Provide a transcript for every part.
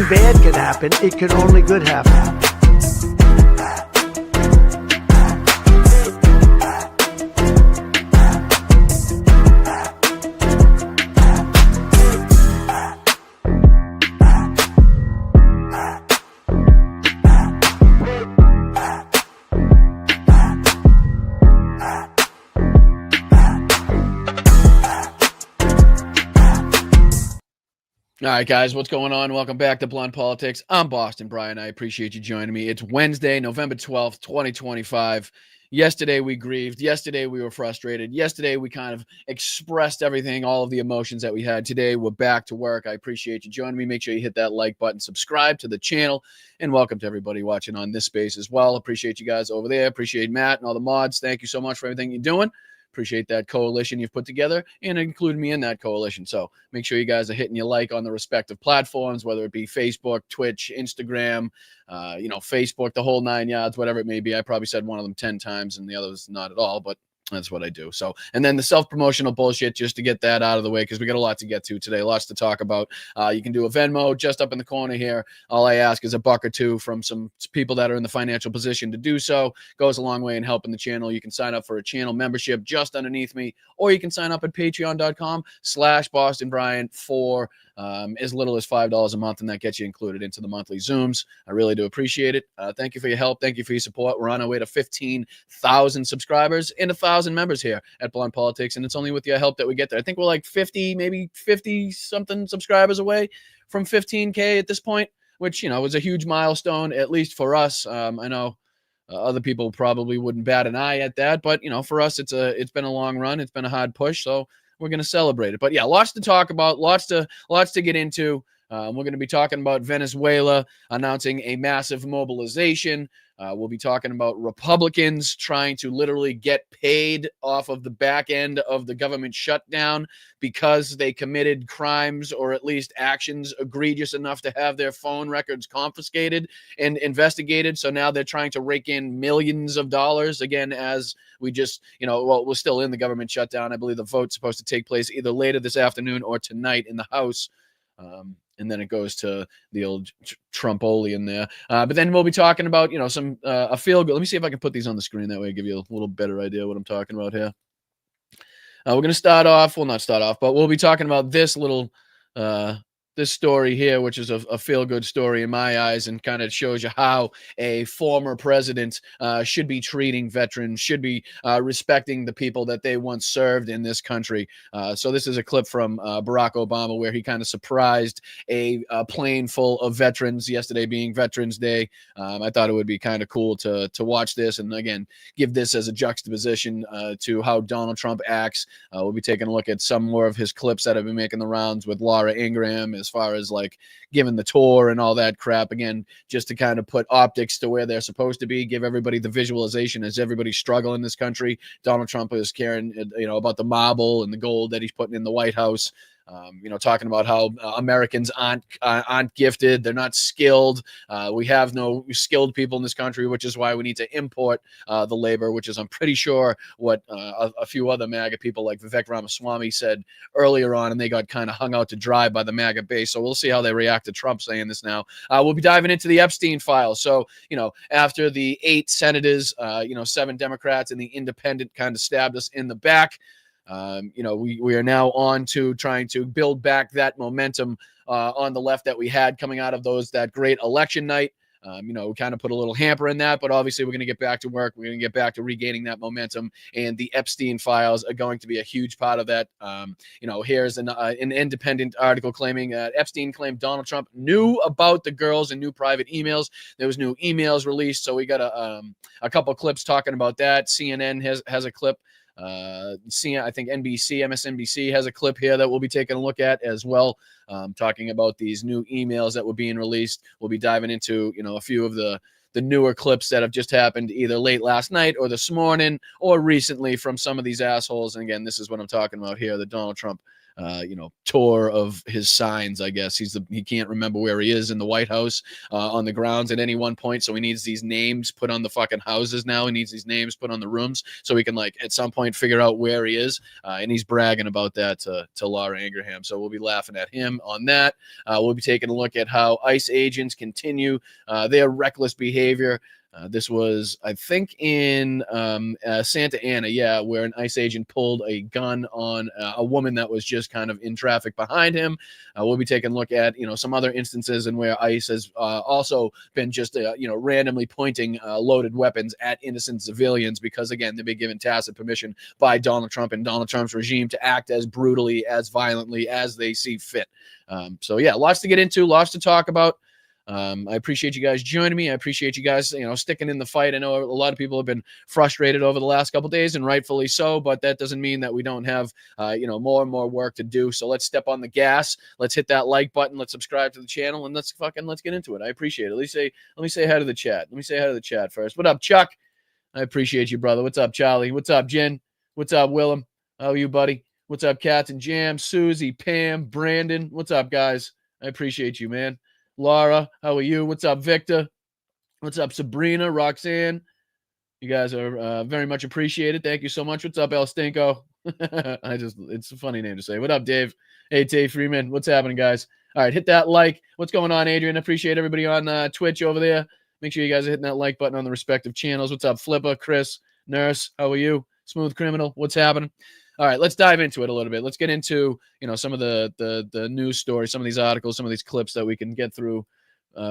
bad can happen. It can only good happen. All right, guys, what's going on? Welcome back to Blunt Politics. I'm Boston Brian. I appreciate you joining me. It's Wednesday, November 12th, 2025. Yesterday, we grieved. Yesterday, we were frustrated. Yesterday, we kind of expressed everything, all of the emotions that we had. Today, we're back to work. I appreciate you joining me. Make sure you hit that like button, subscribe to the channel, and welcome to everybody watching on this space as well. Appreciate you guys over there. Appreciate Matt and all the mods. Thank you so much for everything you're doing. Appreciate that coalition you've put together and include me in that coalition. So make sure you guys are hitting your like on the respective platforms, whether it be Facebook, Twitch, Instagram, Facebook, the whole 9 yards, whatever it may be. I probably said one of them 10 times and the others not at all, but that's what I do. So, and then the self-promotional bullshit, just to get that out of the way, because we got a lot to get to today, lots to talk about. You can do a Venmo just up in the corner here. All I ask is a buck or two from some people that are in the financial position to do so. Goes a long way in helping the channel. You can sign up for a channel membership just underneath me, or you can sign up at patreon.com/BostonBrian for as little as $5 a month, and that gets you included into the monthly Zooms. I really do appreciate it. Thank you for your help. Thank you for your support. We're on our way to 15,000 subscribers and 1,000 members here at Blunt Politics, and it's only with your help that we get there. I think we're like 50, maybe 50-something subscribers away from 15K at this point, which, was a huge milestone, at least for us. I know other people probably wouldn't bat an eye at that, but, for us, it's been a long run. It's been a hard push, so we're going to celebrate it. But yeah, lots to talk about, lots to get into. We're going to be talking about Venezuela announcing a massive mobilization. We'll be talking about Republicans trying to literally get paid off of the back end of the government shutdown because they committed crimes or at least actions egregious enough to have their phone records confiscated and investigated. So now they're trying to rake in millions of dollars again, as we just, we're still in the government shutdown. I believe the vote's supposed to take place either later this afternoon or tonight in the House. And then it goes to the old Trump-olian there. But then we'll be talking about, some a feel-good. Let me see if I can put these on the screen. That way I give you a little better idea what I'm talking about here. We're going to start off. Well, not start off, but we'll be talking about this little this story here, which is a feel-good story in my eyes, and kind of shows you how a former president should be treating veterans, should be respecting the people that they once served in this country. So this is a clip from Barack Obama where he kind of surprised a plane full of veterans yesterday being Veterans Day. I thought it would be kind of cool to watch this and, again, give this as a juxtaposition to how Donald Trump acts. We'll be taking a look at some more of his clips that have been making the rounds with Laura Ingraham, as far as like giving the tour and all that crap, again, just to kind of put optics to where they're supposed to be, give everybody the visualization as everybody's struggling in this country. Donald Trump is caring, about the marble and the gold that he's putting in the White House. Talking about how Americans aren't gifted, they're not skilled. We have no skilled people in this country, which is why we need to import the labor, which is, I'm pretty sure, what a few other MAGA people like Vivek Ramaswamy said earlier on, and they got kind of hung out to dry by the MAGA base. So we'll see how they react to Trump saying this now. We'll be diving into the Epstein files. So, after the 8 senators, 7 Democrats and the independent kind of stabbed us in the back, we are now on to trying to build back that momentum on the left that we had coming out of that great election night. We kind of put a little hamper in that, but obviously we're going to get back to work. We're going to get back to regaining that momentum, and the Epstein files are going to be a huge part of that. Here's an independent article claiming that Epstein claimed Donald Trump knew about the girls and knew private emails. There was new emails released, so we got a couple clips talking about that. CNN has a clip. I think MSNBC has a clip here that we'll be taking a look at as well, talking about these new emails that were being released. We'll be diving into, a few of the newer clips that have just happened either late last night or this morning or recently from some of these assholes. And again, this is what I'm talking about here, the Donald Trump tour of his signs. I guess he can't remember where he is in the White House on the grounds at any one point, so he needs these names put on the fucking houses now. He needs these names put on the rooms so he can, like, at some point figure out where he is, and he's bragging about that to Laura Ingraham. So we'll be laughing at him on that. We'll be taking a look at how ICE agents continue their reckless behavior. This was, I think, in Santa Ana, where an ICE agent pulled a gun on a woman that was just kind of in traffic behind him. We'll be taking a look at, some other instances in where ICE has also been just, randomly pointing loaded weapons at innocent civilians because, again, they've been given tacit permission by Donald Trump and Donald Trump's regime to act as brutally, as violently as they see fit. Lots to get into, lots to talk about. I appreciate you guys joining me. I appreciate you guys, sticking in the fight. I know a lot of people have been frustrated over the last couple of days, and rightfully so, but that doesn't mean that we don't have, more and more work to do. So let's step on the gas. Let's hit that like button. Let's subscribe to the channel, and let's get into it. I appreciate it. Let me say hi to the chat. Let me say hi to the chat first. What up, Chuck? I appreciate you, brother. What's up, Charlie? What's up, Jen? What's up, Willem? How are you, buddy? What's up, Cats and Jam? Susie, Pam, Brandon. What's up, guys? I appreciate you, man. Laura, how are you? What's up, Victor? What's up, Sabrina, Roxanne? You guys are very much appreciated. Thank you so much. What's up, El Stinko? It's a funny name to say. What up, Dave? Hey, Dave Freeman. What's happening, guys? All right, hit that like. What's going on, Adrian? Appreciate everybody on Twitch over there. Make sure you guys are hitting that like button on the respective channels. What's up, Flipper, Chris, Nurse? How are you? Smooth Criminal. What's happening? All right, let's dive into it a little bit. Let's get into, some of the news stories, some of these articles, some of these clips that we can get through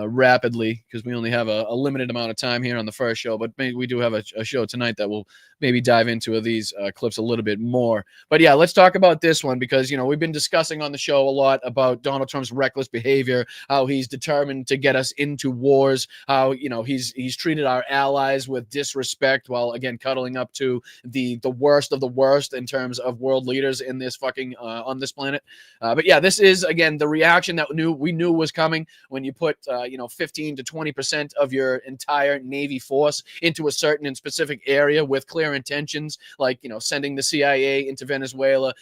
rapidly because we only have a limited amount of time here on the first show, but maybe we do have a show tonight that will maybe dive into these clips a little bit more. But yeah, let's talk about this one because, we've been discussing on the show a lot about Donald Trump's reckless behavior, how he's determined to get us into wars, how, he's treated our allies with disrespect while, again, cuddling up to the worst of the worst in terms of world leaders in this fucking on this planet. But yeah, this is, again, the reaction that we knew was coming when you put 15 to 20% of your entire Navy force into a certain and specific area with clear intentions, like, sending the CIA into Venezuela,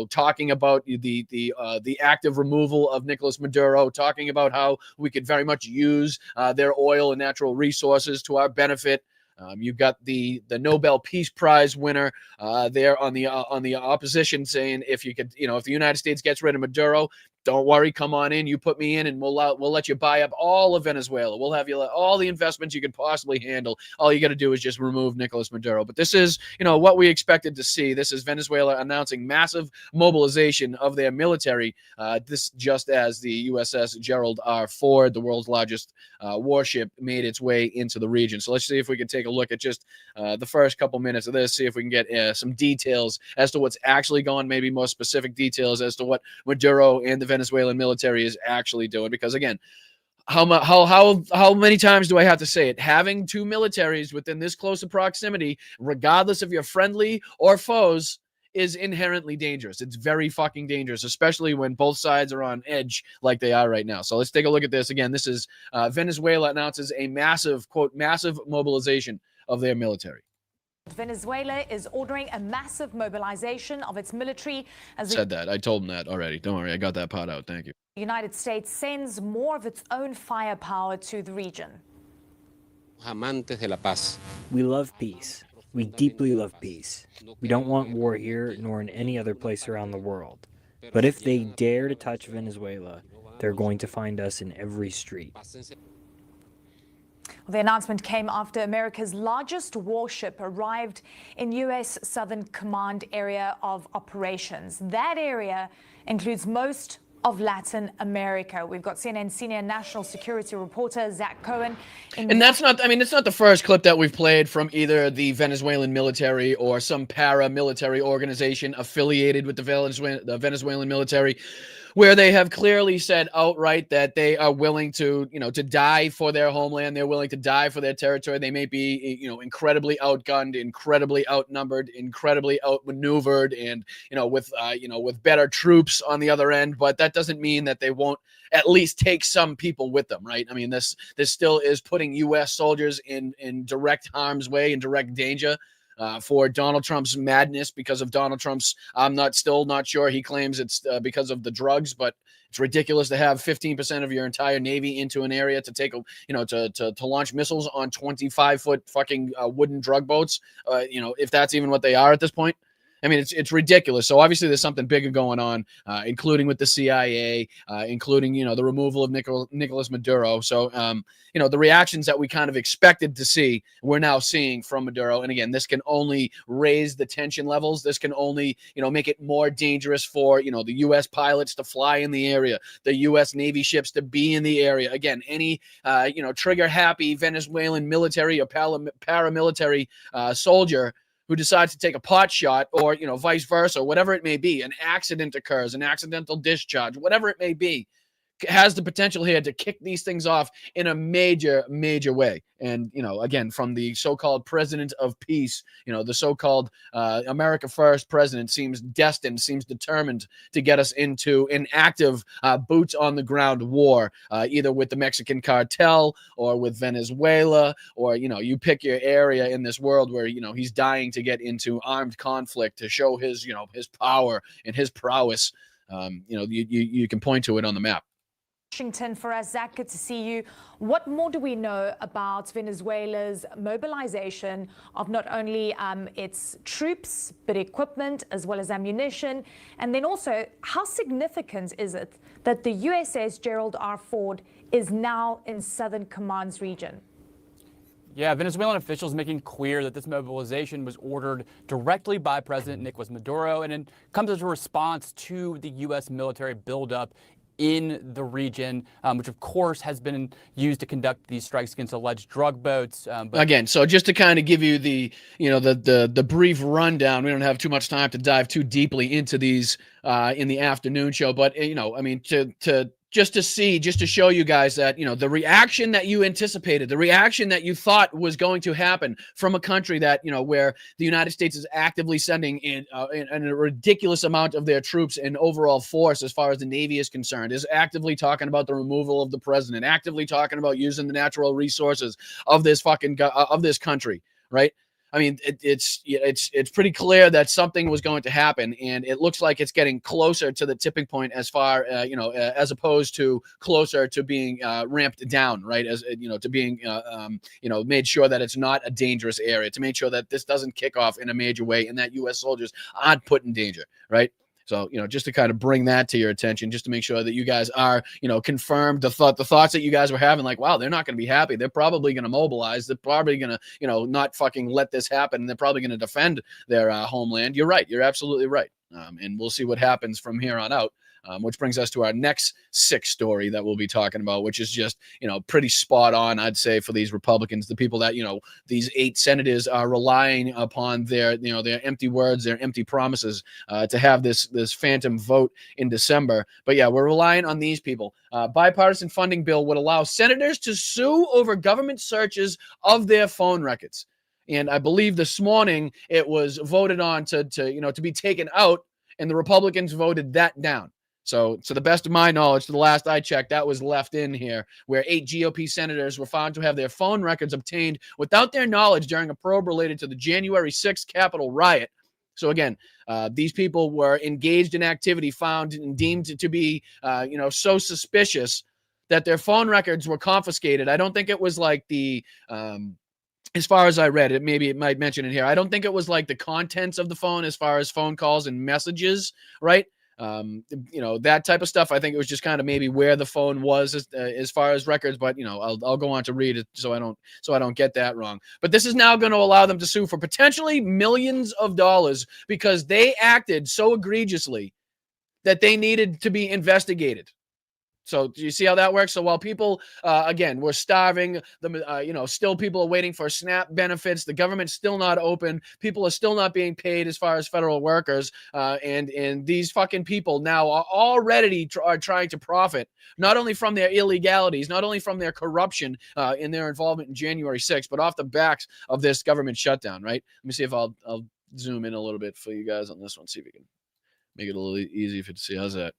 talking about the active removal of Nicolas Maduro, talking about how we could very much use their oil and natural resources to our benefit. You've got the Nobel Peace Prize winner there on the opposition saying if the United States gets rid of Maduro, don't worry, come on in. You put me in, and we'll let you buy up all of Venezuela. We'll have you all the investments you can possibly handle. All you got to do is just remove Nicolas Maduro. But this is, what we expected to see. This is Venezuela announcing massive mobilization of their military. This just as the USS Gerald R. Ford, the world's largest warship, made its way into the region. So let's see if we can take a look at just the first couple minutes of this. See if we can get some details as to what's actually going. Maybe more specific details as to what Maduro and the Venezuelan military is actually doing, because again, how many times do I have to say it? Having two militaries within this close of proximity, regardless if you're friendly or foes, is inherently dangerous. It's very fucking dangerous, especially when both sides are on edge like they are right now. So let's take a look at this again. This is Venezuela announces a massive, quote, massive mobilization of their military. Venezuela is ordering a massive mobilization of its military as said that. I told him that already. Don't worry. I got that part out. Thank you. The United States sends more of its own firepower to the region. Amantes de la paz. We love peace. We deeply love peace. We don't want war here nor in any other place around the world. But if they dare to touch Venezuela, they're going to find us in every street. The announcement came after America's largest warship arrived in U.S. Southern Command area of operations. That area includes most of Latin America. We've got CNN senior national security reporter Zach Cohen. And that's not, it's not the first clip that we've played from either the Venezuelan military or some paramilitary organization affiliated with the Venezuelan military, where they have clearly said outright that they are willing to, to die for their homeland. They're willing to die for their territory. They may be, incredibly outgunned, incredibly outnumbered, incredibly outmaneuvered, and, with better troops on the other end. But that doesn't mean that they won't at least take some people with them, right? This still is putting U.S. soldiers in direct harm's way, in direct danger. for Donald Trump's madness, because of Donald Trump's, still not sure. He claims it's because of the drugs, but it's ridiculous to have 15% of your entire Navy into an area to take to launch missiles on 25-foot fucking wooden drug boats. If that's even what they are at this point. I mean, it's ridiculous. So obviously there's something bigger going on, including with the CIA, including, the removal of Nicolas Maduro. So, the reactions that we kind of expected to see, we're now seeing from Maduro. And again, this can only raise the tension levels. This can only, make it more dangerous for, the U.S. pilots to fly in the area, the U.S. Navy ships to be in the area. Again, any, trigger-happy Venezuelan military or paramilitary soldier who decides to take a pot shot, or, vice versa, whatever it may be, an accident occurs, an accidental discharge, whatever it may be, has the potential here to kick these things off in a major, major way. And, again, from the so-called president of peace, the so-called America First president seems determined to get us into an active boots on the ground war, either with the Mexican cartel or with Venezuela, or, you pick your area in this world where, he's dying to get into armed conflict to show his, his power and his prowess. You can point to it on the map. Washington for us. Zach, good to see you. What more do we know about Venezuela's mobilization of not only its troops, but equipment as well as ammunition? And then also, how significant is it that the USS Gerald R. Ford is now in Southern Command's region? Yeah, Venezuelan officials making clear that this mobilization was ordered directly by President Nicolas Maduro, and it comes as a response to the U.S. military buildup in the region, which of course has been used to conduct these strikes against alleged drug boats. But again, so just to kind of give you the, the brief rundown, we don't have too much time to dive too deeply into these in the afternoon show, but just to show you guys that, the reaction that you anticipated, the reaction that you thought was going to happen from a country that, where the United States is actively sending in a ridiculous amount of their troops and overall force as far as the Navy is concerned, is actively talking about the removal of the president, actively talking about using the natural resources of this of this country, right? I mean, it's pretty clear that something was going to happen, and it looks like it's getting closer to the tipping point as far, as opposed to closer to being ramped down, right? As to being, made sure that it's not a dangerous area, to make sure that this doesn't kick off in a major way, and that U.S. soldiers aren't put in danger, right? So, just to kind of bring that to your attention, just to make sure that you guys are, confirmed the thoughts that you guys were having, like, wow, they're not going to be happy. They're probably going to mobilize. They're probably going to, not fucking let this happen. And they're probably going to defend their homeland. You're right. You're absolutely right. And we'll see what happens from here on out. Which brings us to our next sick story that we'll be talking about, which is just, pretty spot on, I'd say, for these Republicans, the people that, these 8 senators are relying upon their empty words, their empty promises to have this phantom vote in December. But yeah, we're relying on these people. Bipartisan funding bill would allow senators to sue over government searches of their phone records. And I believe this morning it was voted on to be taken out, and the Republicans voted that down. So, to the best of my knowledge, to the last I checked, that was left in here, where 8 GOP senators were found to have their phone records obtained without their knowledge during a probe related to the January 6th Capitol riot. So again, these people were engaged in activity found and deemed to be, so suspicious that their phone records were confiscated. I don't think it was like the, as far as I read it, maybe it might mention it here, I don't think it was like the contents of the phone as far as phone calls and messages, right? That type of stuff. I think it was just kind of maybe where the phone was as far as records, but I'll go on to read it so I don't get that wrong. But this is now going to allow them to sue for potentially millions of dollars because they acted so egregiously that they needed to be investigated. So do you see how that works? So while people, again, we're starving, still people are waiting for SNAP benefits. The government's still not open. People are still not being paid as far as federal workers. And these fucking people now are already trying to profit, not only from their illegalities, not only from their corruption in their involvement in January 6th, but off the backs of this government shutdown, right? Let me see if I'll zoom in a little bit for you guys on this one, see if we can Make it a little easy for you to see. How's that?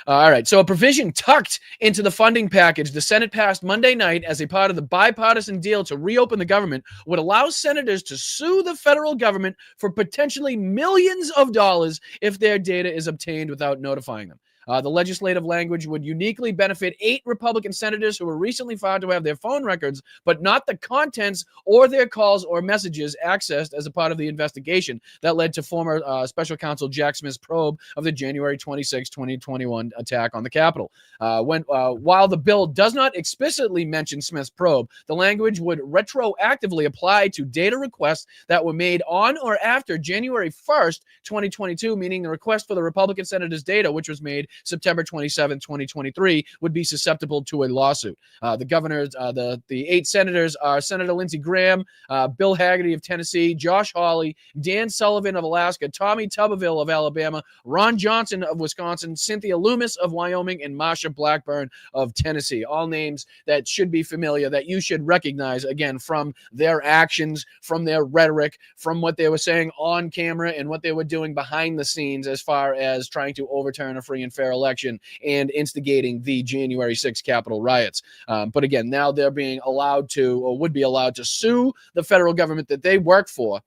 All right. So a provision tucked into the funding package the Senate passed Monday night as a part of the bipartisan deal to reopen the government would allow senators to sue the federal government for potentially millions of dollars if their data is obtained without notifying them. The legislative language would uniquely benefit 8 Republican senators who were recently found to have their phone records, but not the contents or their calls or messages accessed as a part of the investigation that led to former special counsel Jack Smith's probe of the January 26, 2021 attack on the Capitol. While the bill does not explicitly mention Smith's probe, the language would retroactively apply to data requests that were made on or after January 1st, 2022, meaning the request for the Republican senators' data, which was made September 27, 2023, would be susceptible to a lawsuit. The 8 senators are Senator Lindsey Graham, Bill Hagerty of Tennessee, Josh Hawley, Dan Sullivan of Alaska, Tommy Tuberville of Alabama, Ron Johnson of Wisconsin, Cynthia Loomis of Wyoming, and Marsha Blackburn of Tennessee. All names that should be familiar, that you should recognize, again, from their actions, from their rhetoric, from what they were saying on camera and what they were doing behind the scenes as far as trying to overturn a free and fair election and instigating the January 6th Capitol riots. But again, now they're being allowed to, or would be allowed to, sue the federal government that they work for,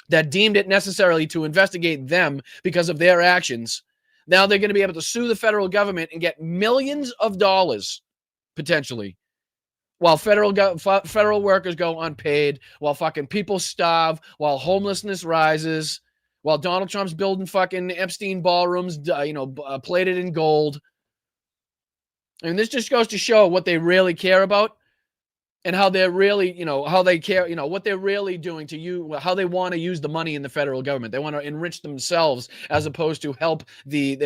that deemed it necessarily to investigate them because of their actions. Now they're going to be able to sue the federal government and get millions of dollars, potentially, while federal workers go unpaid, while fucking people starve, while homelessness rises, while Donald Trump's building fucking Epstein ballrooms, plated in gold. And this just goes to show what they really care about and how they're really, how they care, what they're really doing to you, how they want to use the money in the federal government. They want to enrich themselves as opposed to help the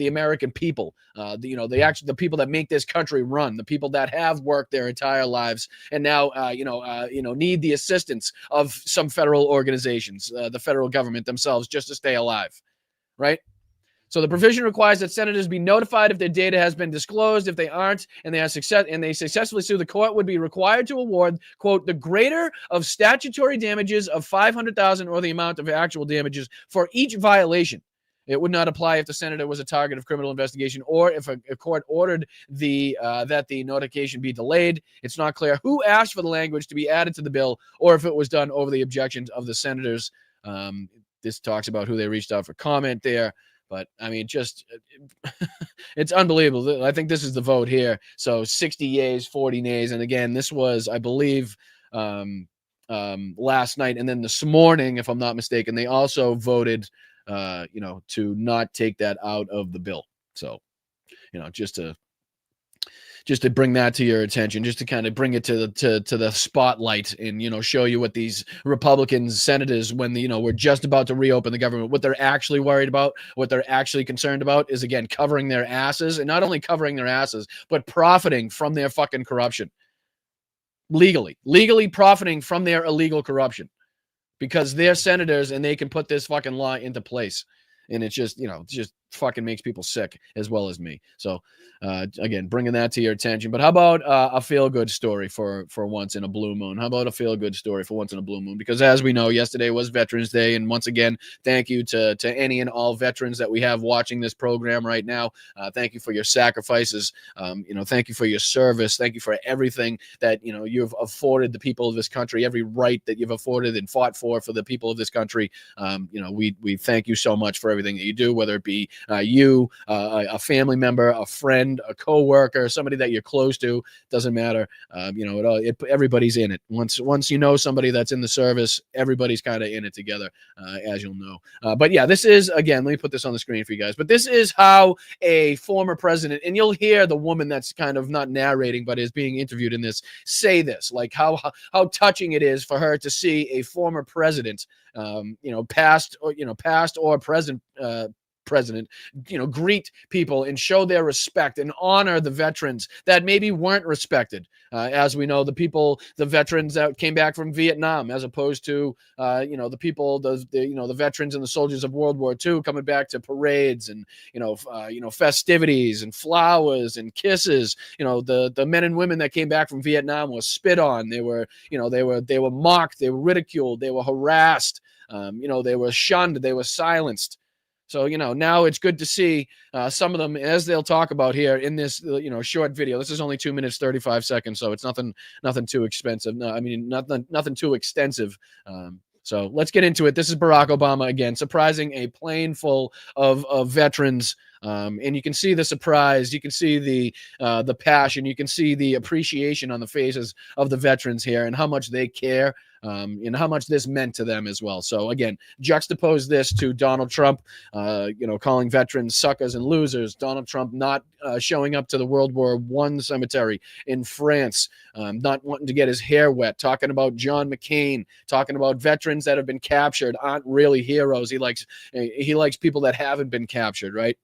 American people, the people that make this country run, the people that have worked their entire lives and now, need the assistance of some federal organizations, the federal government themselves, just to stay alive, right? So the provision requires that senators be notified if their data has been disclosed. If they aren't, and they successfully sue, the court would be required to award, quote, the greater of statutory damages of $500,000 or the amount of actual damages for each violation. It would not apply if the senator was a target of criminal investigation or if a court ordered that the notification be delayed. It's not clear who asked for the language to be added to the bill or if it was done over the objections of the senators. This talks about who they reached out for comment there. But, I mean, just it's unbelievable. I think this is the vote here. So 60 yeas, 40 nays. And again, this was, I believe, last night. And then this morning, if I'm not mistaken, they also voted, to not take that out of the bill. So, just to bring that to your attention, just to kind of bring it to the spotlight and, show you what these Republican senators, when, we're just about to reopen the government, what they're actually worried about, what they're actually concerned about is, again, covering their asses, and not only covering their asses, but profiting from their fucking corruption. Legally profiting from their illegal corruption because they're senators and they can put this fucking law into place. And it's just, just fucking makes people sick as well as me. So, again, bringing that to your attention. But how about a feel-good story for once in a blue moon? How about a feel-good story for once in a blue moon? Because as we know, yesterday was Veterans Day. And once again, thank you to any and all veterans that we have watching this program right now. Thank you for your sacrifices. Thank you for your service. Thank you for everything that, you've afforded the people of this country, every right that you've afforded and fought for the people of this country. We thank you so much for everything that you do, whether it be a family member, a friend, a co-worker, somebody that you're close to, doesn't matter. Everybody's in it. Once you know somebody that's in the service, everybody's kind of in it together, as you'll know. But yeah, this is, again, let me put this on the screen for you guys, but this is how a former president, and you'll hear the woman that's kind of not narrating, but is being interviewed in this, say this, like how touching it is for her to see a former president, past or present president, greet people and show their respect and honor the veterans that maybe weren't respected. As we know, the veterans that came back from Vietnam, as opposed to, the people, the veterans and the soldiers of World War II coming back to parades and, festivities and flowers and kisses. The men and women that came back from Vietnam were spit on. They were mocked. They were ridiculed. They were harassed. They were shunned. They were silenced. So, now it's good to see some of them, as they'll talk about here in this, short video. This is only 2 minutes, 35 seconds. So it's nothing too expensive. No, I mean, nothing too extensive. So let's get into it. This is Barack Obama again, surprising a plane full of veterans. And you can see the surprise, you can see the passion, you can see the appreciation on the faces of the veterans here and how much they care, and how much this meant to them as well. So again, juxtapose this to Donald Trump, calling veterans suckers and losers. Donald Trump not showing up to the World War I cemetery in France, not wanting to get his hair wet, talking about John McCain, talking about veterans that have been captured aren't really heroes. He likes people that haven't been captured, right?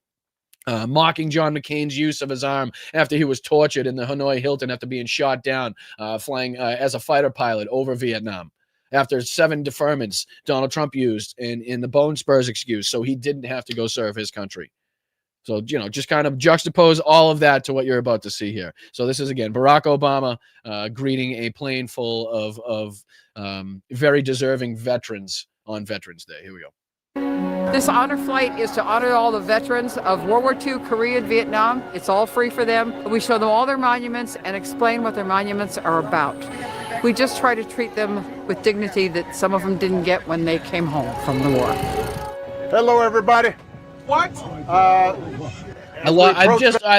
Mocking John McCain's use of his arm after he was tortured in the Hanoi Hilton after being shot down, flying as a fighter pilot over Vietnam. After 7 deferments Donald Trump used in the bone spurs excuse, so he didn't have to go serve his country. So, just kind of juxtapose all of that to what you're about to see here. So this is, again, Barack Obama greeting a plane full of very deserving veterans on Veterans Day. Here we go. This honor flight is to honor all the veterans of World War II, Korea, and Vietnam. It's all free for them. We show them all their monuments and explain what their monuments are about. We just try to treat them with dignity that some of them didn't get when they came home from the war. Hello, everybody. What? I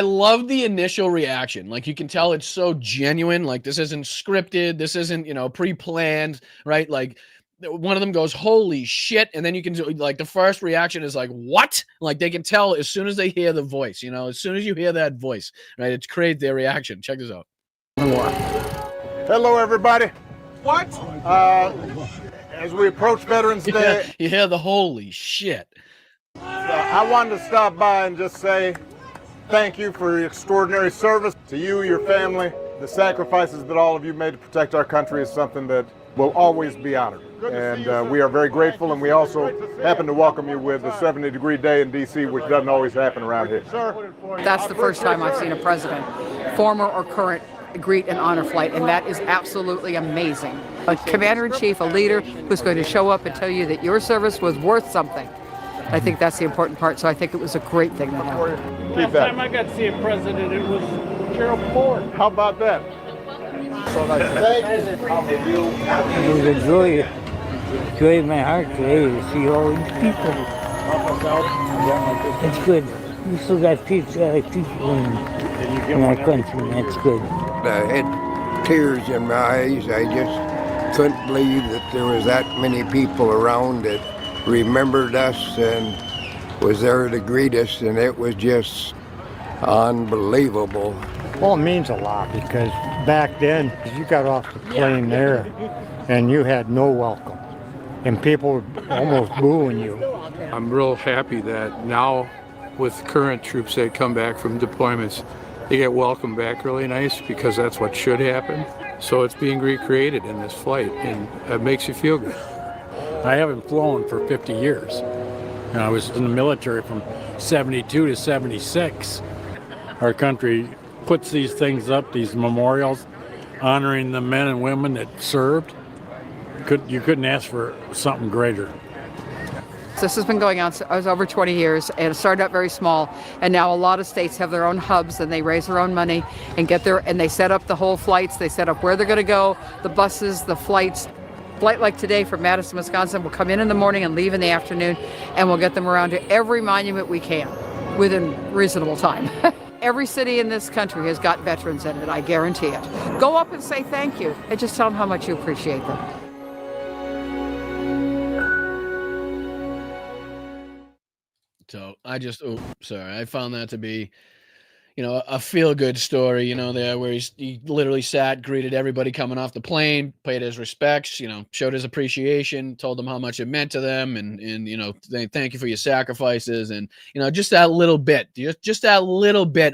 love the initial reaction. Like, you can tell it's so genuine. Like, this isn't scripted. This isn't, pre-planned, right? Like, one of them goes, holy shit. And then you can do, like, the first reaction is like, what? Like, they can tell as soon as they hear the voice, as soon as you hear that voice, right? It creates their reaction. Check this out. Hello, everybody. What? As we approach Veterans Day, you hear the holy shit. I wanted to stop by and just say thank you for your extraordinary service to you, your family. The sacrifices that all of you made to protect our country is something that will always be honored. And we are very grateful, and we also happen to welcome you with a 70-degree day in D.C., which doesn't always happen around here. That's the first time I've seen a president, former or current, greet an honor flight, and that is absolutely amazing. A commander-in-chief, a leader who's going to show up and tell you that your service was worth something. I think that's the important part, so I think it was a great thing that happened. Last time I got to see a president, it was Gerald Ford. How about that? So nice. Thank you. It was a joy in my heart today to see all these people. It's good. We still got people in our country, and that's good. I had tears in my eyes. I just couldn't believe that there was that many people around that remembered us and was there to greet us, and it was just unbelievable. Well, it means a lot because back then you got off the plane there and you had no welcome and people were almost booing you. I'm real happy that now with current troops that come back from deployments, they get welcomed back really nice because that's what should happen. So it's being recreated in this flight, and it makes you feel good. I haven't flown for 50 years. I was in the military from 72 to 76. Our country puts these things up, these memorials, honoring the men and women that served. You couldn't ask for something greater. This has been going on over 20 years, and it started out very small, and now a lot of states have their own hubs, and they raise their own money and they set up the whole flights. They set up where they're going to go, the buses, the flights. Flight like today from Madison, Wisconsin will come in the morning and leave in the afternoon, and we'll get them around to every monument we can within reasonable time. Every city in this country has got veterans in it, I guarantee it. Go up and say thank you, and just tell them how much you appreciate them. So I found that to be, a feel-good story, there where he literally sat, greeted everybody coming off the plane, paid his respects, showed his appreciation, told them how much it meant to them, and thank you for your sacrifices, and just that little bit,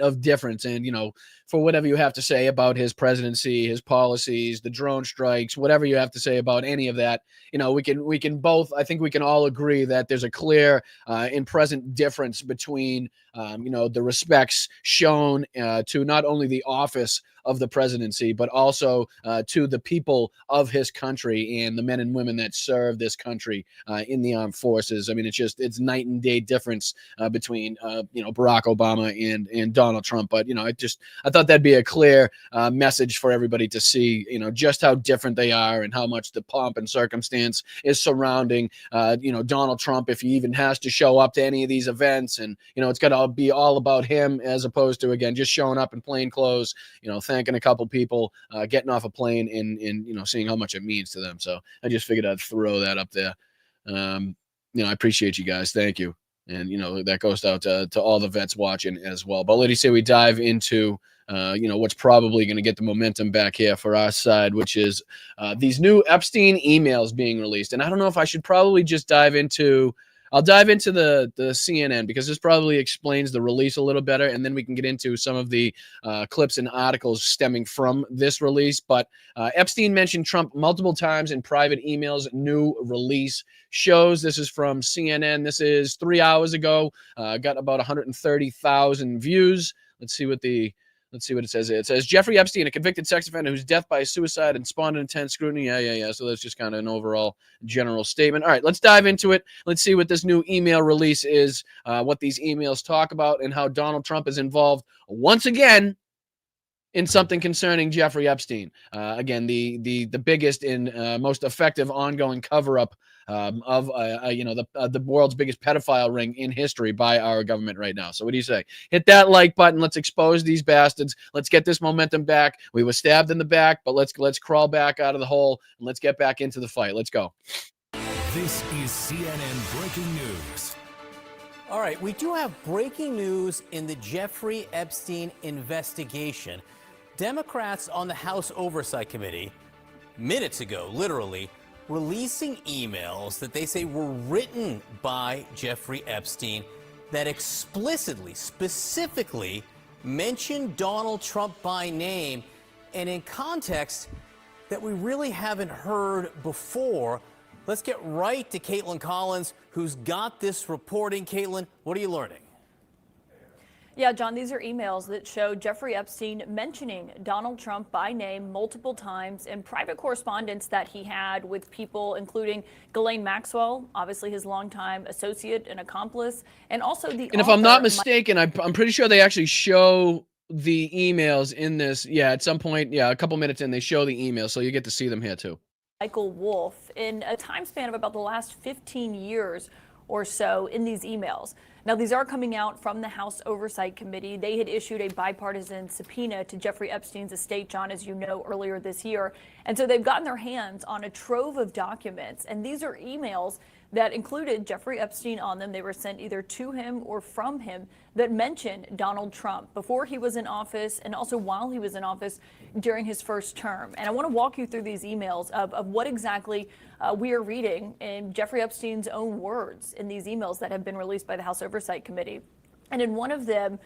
of difference, and for whatever you have to say about his presidency, his policies, the drone strikes, whatever you have to say about any of that, we can both, I think we can all agree that there's a clear and present difference between, the respects shown to not only the office of the presidency, but also to the people of his country and the men and women that serve this country in the armed forces. I mean, it's night and day difference between Barack Obama and Donald Trump. But I thought that'd be a clear message for everybody to see, just how different they are and how much the pomp and circumstance is surrounding Donald Trump, if he even has to show up to any of these events. And it's got to be all about him, as opposed to, again, just showing up in plain clothes, thanking a couple people, getting off a plane, and seeing how much it means to them. So I just figured I'd throw that up there. I appreciate you guys. Thank you. And that goes out to all the vets watching as well. But let's say we dive into what's probably going to get the momentum back here for our side, which is these new Epstein emails being released. And I don't know if I should probably just I'll dive into the CNN, because this probably explains the release a little better, and then we can get into some of the clips and articles stemming from this release. But Epstein mentioned Trump multiple times in private emails. New release shows. This is from CNN. This is 3 hours ago. Got about 130,000 views. Let's see what it says. It says Jeffrey Epstein, a convicted sex offender whose death by suicide and spawned intense scrutiny. Yeah. So that's just kind of an overall general statement. All right, let's dive into it. Let's see what this new email release is, what these emails talk about, and how Donald Trump is involved once again in something concerning Jeffrey Epstein. Again, the biggest and most effective ongoing cover-up of the world's biggest pedophile ring in history by our government right now. So what do you say? Hit that like button. Let's expose these bastards. Let's get this momentum back. We were stabbed in the back, but let's crawl back out of the hole and let's get back into the fight. Let's go. This is CNN Breaking News. All right, we do have breaking news in the Jeffrey Epstein investigation. Democrats on the House Oversight Committee, minutes ago, literally, releasing emails that they say were written by Jeffrey Epstein that explicitly, specifically mention Donald Trump by name and in context that we really haven't heard before. Let's get right to Caitlin Collins, who's got this reporting. Caitlin, what are you learning? Yeah, John, these are emails that show Jeffrey Epstein mentioning Donald Trump by name multiple times in private correspondence that he had with people, including Ghislaine Maxwell, obviously his longtime associate and accomplice, and also the And if I'm not mistaken, I'm pretty sure they actually show the emails in this. Yeah, at some point, a couple minutes in, they show the emails, so you get to see them here too. Michael Wolff, in a time span of about the last 15 years or so in these emails. Now, these are coming out from the House Oversight Committee. They had issued a bipartisan subpoena to Jeffrey Epstein's estate, John, as you know, earlier this year. And so they've gotten their hands on a trove of documents. And these are emails that included Jeffrey Epstein on them. They were sent either to him or from him that mentioned Donald Trump before he was in office and also while he was in office during his first term. And I want to walk you through these emails of what exactly we are reading in Jeffrey Epstein's own words in these emails that have been released by the House Oversight Committee. And in one of them,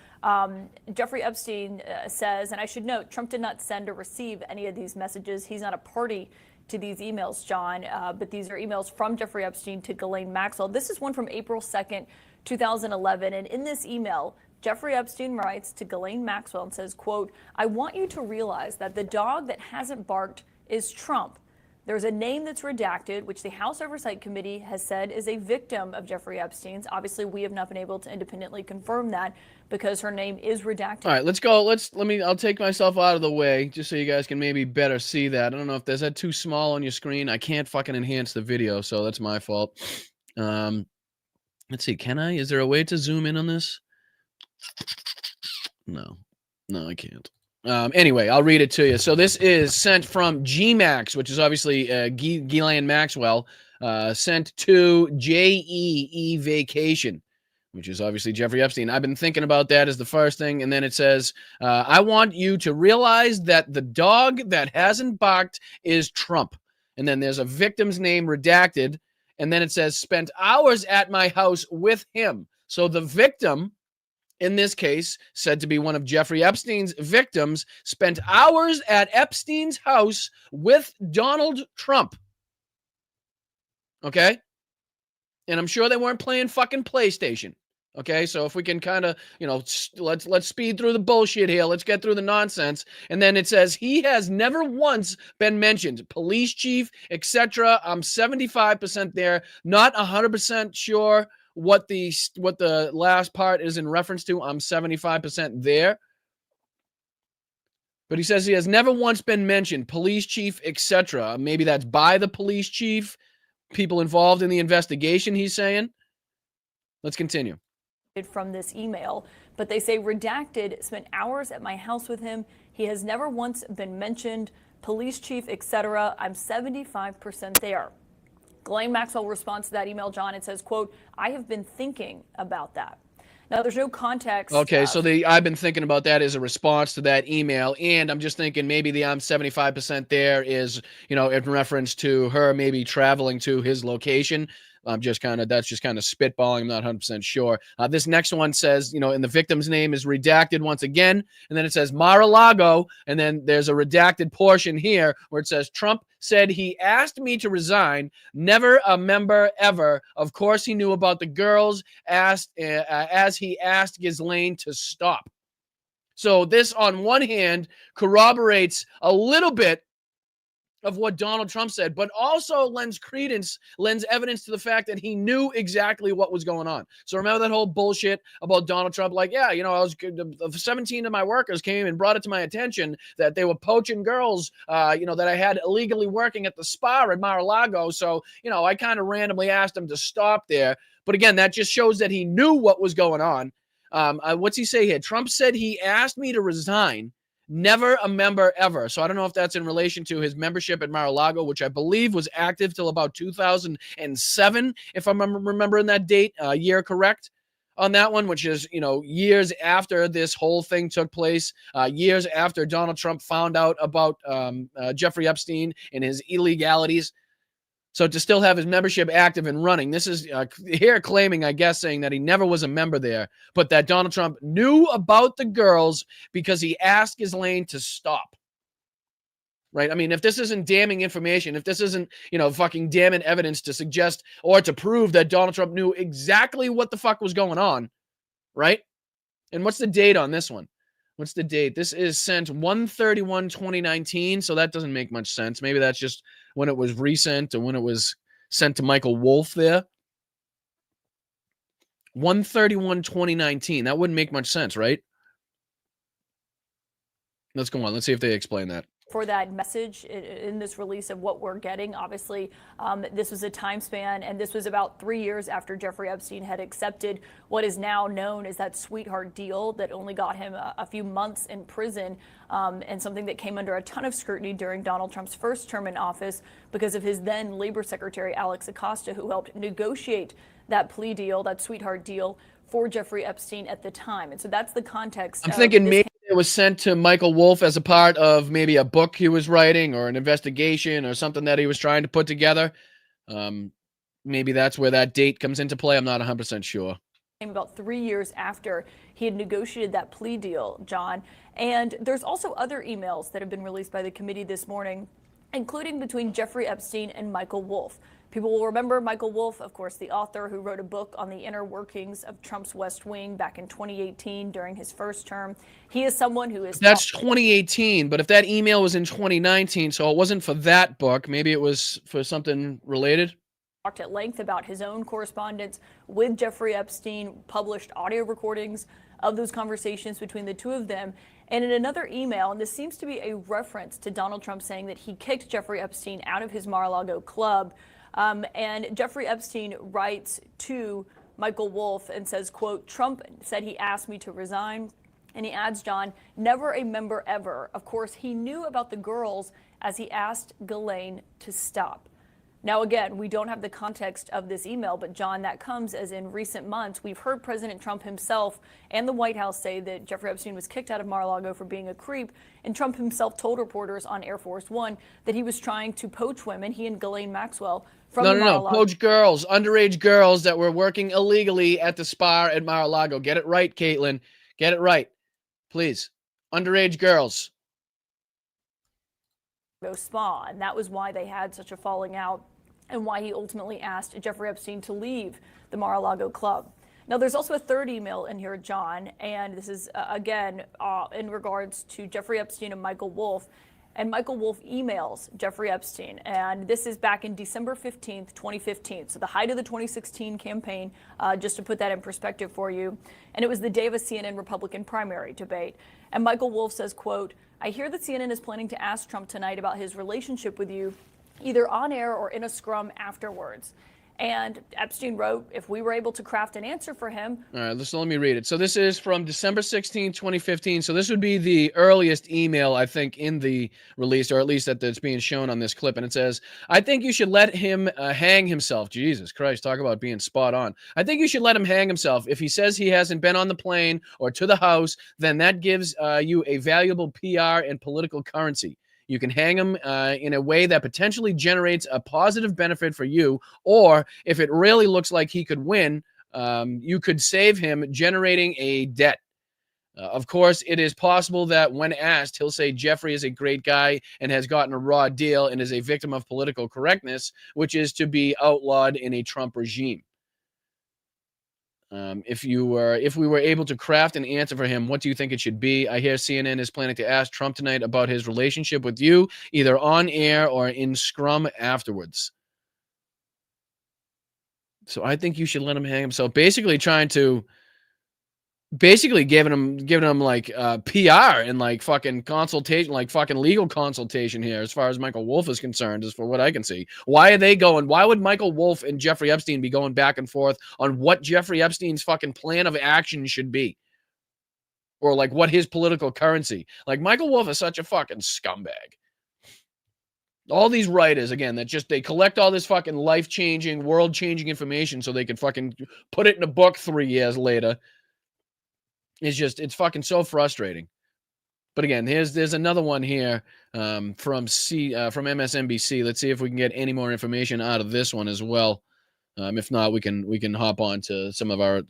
Jeffrey Epstein says, and I should note, Trump did not send or receive any of these messages. He's not a party to these emails, John, but these are emails from Jeffrey Epstein to Ghislaine Maxwell. This is one from April 2nd, 2011. And in this email, Jeffrey Epstein writes to Ghislaine Maxwell and says, quote, "I want you to realize that the dog that hasn't barked is Trump. There's a name that's redacted, which the House Oversight Committee has said is a victim of Jeffrey Epstein's. Obviously, we have not been able to independently confirm that because her name is redacted." All right, let's go. I'll take myself out of the way just so you guys can maybe better see that. I don't know if there's that too small on your screen. I can't fucking enhance the video, so that's my fault. Let's see. Can I? Is there a way to zoom in on this? No, I can't. Anyway, I'll read it to you. So this is sent from GMAX, which is obviously Ghislaine Maxwell, sent to JEE Vacation, which is obviously Jeffrey Epstein. I've been thinking about that as the first thing. And then it says, I want you to realize that the dog that hasn't barked is Trump. And then there's a victim's name redacted. And then it says, spent hours at my house with him. So the victim, in this case, said to be one of Jeffrey Epstein's victims, spent hours at Epstein's house with Donald Trump. Okay? And I'm sure they weren't playing fucking PlayStation. Okay, so if we can kind of, let's speed through the bullshit here. Let's get through the nonsense. And then it says he has never once been mentioned, police chief, etc. I'm 75% there, not 100% sure what the last part is in reference to. I'm 75% there. But he says he has never once been mentioned, police chief, etc. Maybe that's by the police chief, people involved in the investigation, he's saying. Let's continue. From this email, but they say redacted spent hours at my house with him. He has never once been mentioned, police chief, etc. I'm 75% there. Ghislaine Maxwell responds to that email, John, and says, quote, I have been thinking about that. Now, there's no context. Okay, so I've been thinking about that as a response to that email, and I'm just thinking maybe the I'm 75% there is, in reference to her maybe traveling to his location. That's just kind of spitballing. I'm not 100% sure. This next one says, and the victim's name is redacted once again, and then it says Mar-a-Lago, and then there's a redacted portion here where it says Trump said he asked me to resign, never a member ever. Of course, he knew about the girls as he asked Ghislaine to stop. So this, on one hand, corroborates a little bit of what Donald Trump said, but also lends evidence to the fact that he knew exactly what was going on. So remember that whole bullshit about Donald Trump, like, yeah, I was 17 of my workers came and brought it to my attention that they were poaching girls, that I had illegally working at the spa at Mar-a-Lago. So, I kind of randomly asked him to stop there. But again, that just shows that he knew what was going on. What's he say here? Trump said he asked me to resign, never a member ever. So I don't know if that's in relation to his membership at Mar-a-Lago, which I believe was active till about 2007, if I'm remembering that date, year correct on that one, which is, years after this whole thing took place, years after Donald Trump found out about Jeffrey Epstein and his illegalities. So to still have his membership active and running, this is here claiming, I guess, saying that he never was a member there, but that Donald Trump knew about the girls because he asked Ghislaine to stop. Right? I mean, if this isn't damning information, if this isn't, fucking damning evidence to suggest or to prove that Donald Trump knew exactly what the fuck was going on, right? And what's the date on this one? What's the date? This is sent 1/31/2019, so that doesn't make much sense. Maybe that's just when it was resent or when it was sent to Michael Wolff there. 1/31/2019. That wouldn't make much sense, right? Let's go on. Let's see if they explain that. For that message in this release of what we're getting. Obviously, this was a time span, and this was about 3 years after Jeffrey Epstein had accepted what is now known as that sweetheart deal that only got him a few months in prison, and something that came under a ton of scrutiny during Donald Trump's first term in office because of his then Labor Secretary Alex Acosta, who helped negotiate that plea deal, that sweetheart deal for Jeffrey Epstein at the time. And so that's the context. I'm thinking maybe it was sent to Michael Wolff as a part of maybe a book he was writing or an investigation or something that he was trying to put together. Maybe that's where that date comes into play. I'm not 100% sure. About 3 years after he had negotiated that plea deal, John. And there's also other emails that have been released by the committee this morning, including between Jeffrey Epstein and Michael Wolff. People will remember Michael Wolff, of course, the author who wrote a book on the inner workings of Trump's West Wing back in 2018 during his first term. He is someone who is... That's 2018, but if that email was in 2019, so it wasn't for that book, maybe it was for something related? Talked at length about his own correspondence with Jeffrey Epstein, published audio recordings of those conversations between the two of them. And in another email, and this seems to be a reference to Donald Trump saying that he kicked Jeffrey Epstein out of his Mar-a-Lago club, and Jeffrey Epstein writes to Michael Wolff and says, quote, Trump said he asked me to resign. And he adds, John, never a member ever. Of course, he knew about the girls as he asked Ghislaine to stop. Now, again, we don't have the context of this email, but John, that comes as in recent months, we've heard President Trump himself and the White House say that Jeffrey Epstein was kicked out of Mar-a-Lago for being a creep. And Trump himself told reporters on Air Force One that he was trying to poach women, he and Ghislaine Maxwell, from No. Poach girls, underage girls that were working illegally at the spa at Mar-a-Lago. Get it right, Caitlin. Get it right. Please. Underage girls. Spa, and that was why they had such a falling out and why he ultimately asked Jeffrey Epstein to leave the Mar-a-Lago club. Now, there's also a third email in here, John, and this is, again, in regards to Jeffrey Epstein and Michael Wolff. And Michael Wolff emails Jeffrey Epstein, and this is back in December 15th, 2015, so the height of the 2016 campaign, just to put that in perspective for you. And it was the day of a CNN Republican primary debate. And Michael Wolff says, quote, "I hear that CNN is planning to ask Trump tonight about his relationship with you, either on air or in a scrum afterwards." And Epstein wrote, "If we were able to craft an answer for him." All right, let me read it. So this is from December 16, 2015. So this would be the earliest email, I think, in the release, or at least that's being shown on this clip. And it says, "I think you should let him hang himself." Jesus Christ, talk about being spot on. "I think you should let him hang himself. If he says he hasn't been on the plane or to the house, then that gives you a valuable PR and political currency. You can hang him in a way that potentially generates a positive benefit for you, or if it really looks like he could win, you could save him generating a debt. Of course, it is possible that when asked, he'll say Jeffrey is a great guy and has gotten a raw deal and is a victim of political correctness, which is to be outlawed in a Trump regime. If we were able to craft an answer for him, what do you think it should be? I hear CNN is planning to ask Trump tonight about his relationship with you, either on air or in scrum afterwards." So I think you should let him hang himself. Basically giving him like PR and like fucking consultation, like fucking legal consultation here as far as Michael Wolff is concerned, as for what I can see. Why would Michael Wolff and Jeffrey Epstein be going back and forth on what Jeffrey Epstein's fucking plan of action should be? Or like what his political currency? Like, Michael Wolff is such a fucking scumbag. All these writers, again, they collect all this fucking life-changing, world-changing information so they can fucking put it in a book 3 years later. It's fucking so frustrating. But again, there's another one here from MSNBC. Let's see if we can get any more information out of this one as well. If not, we can hop on to some of our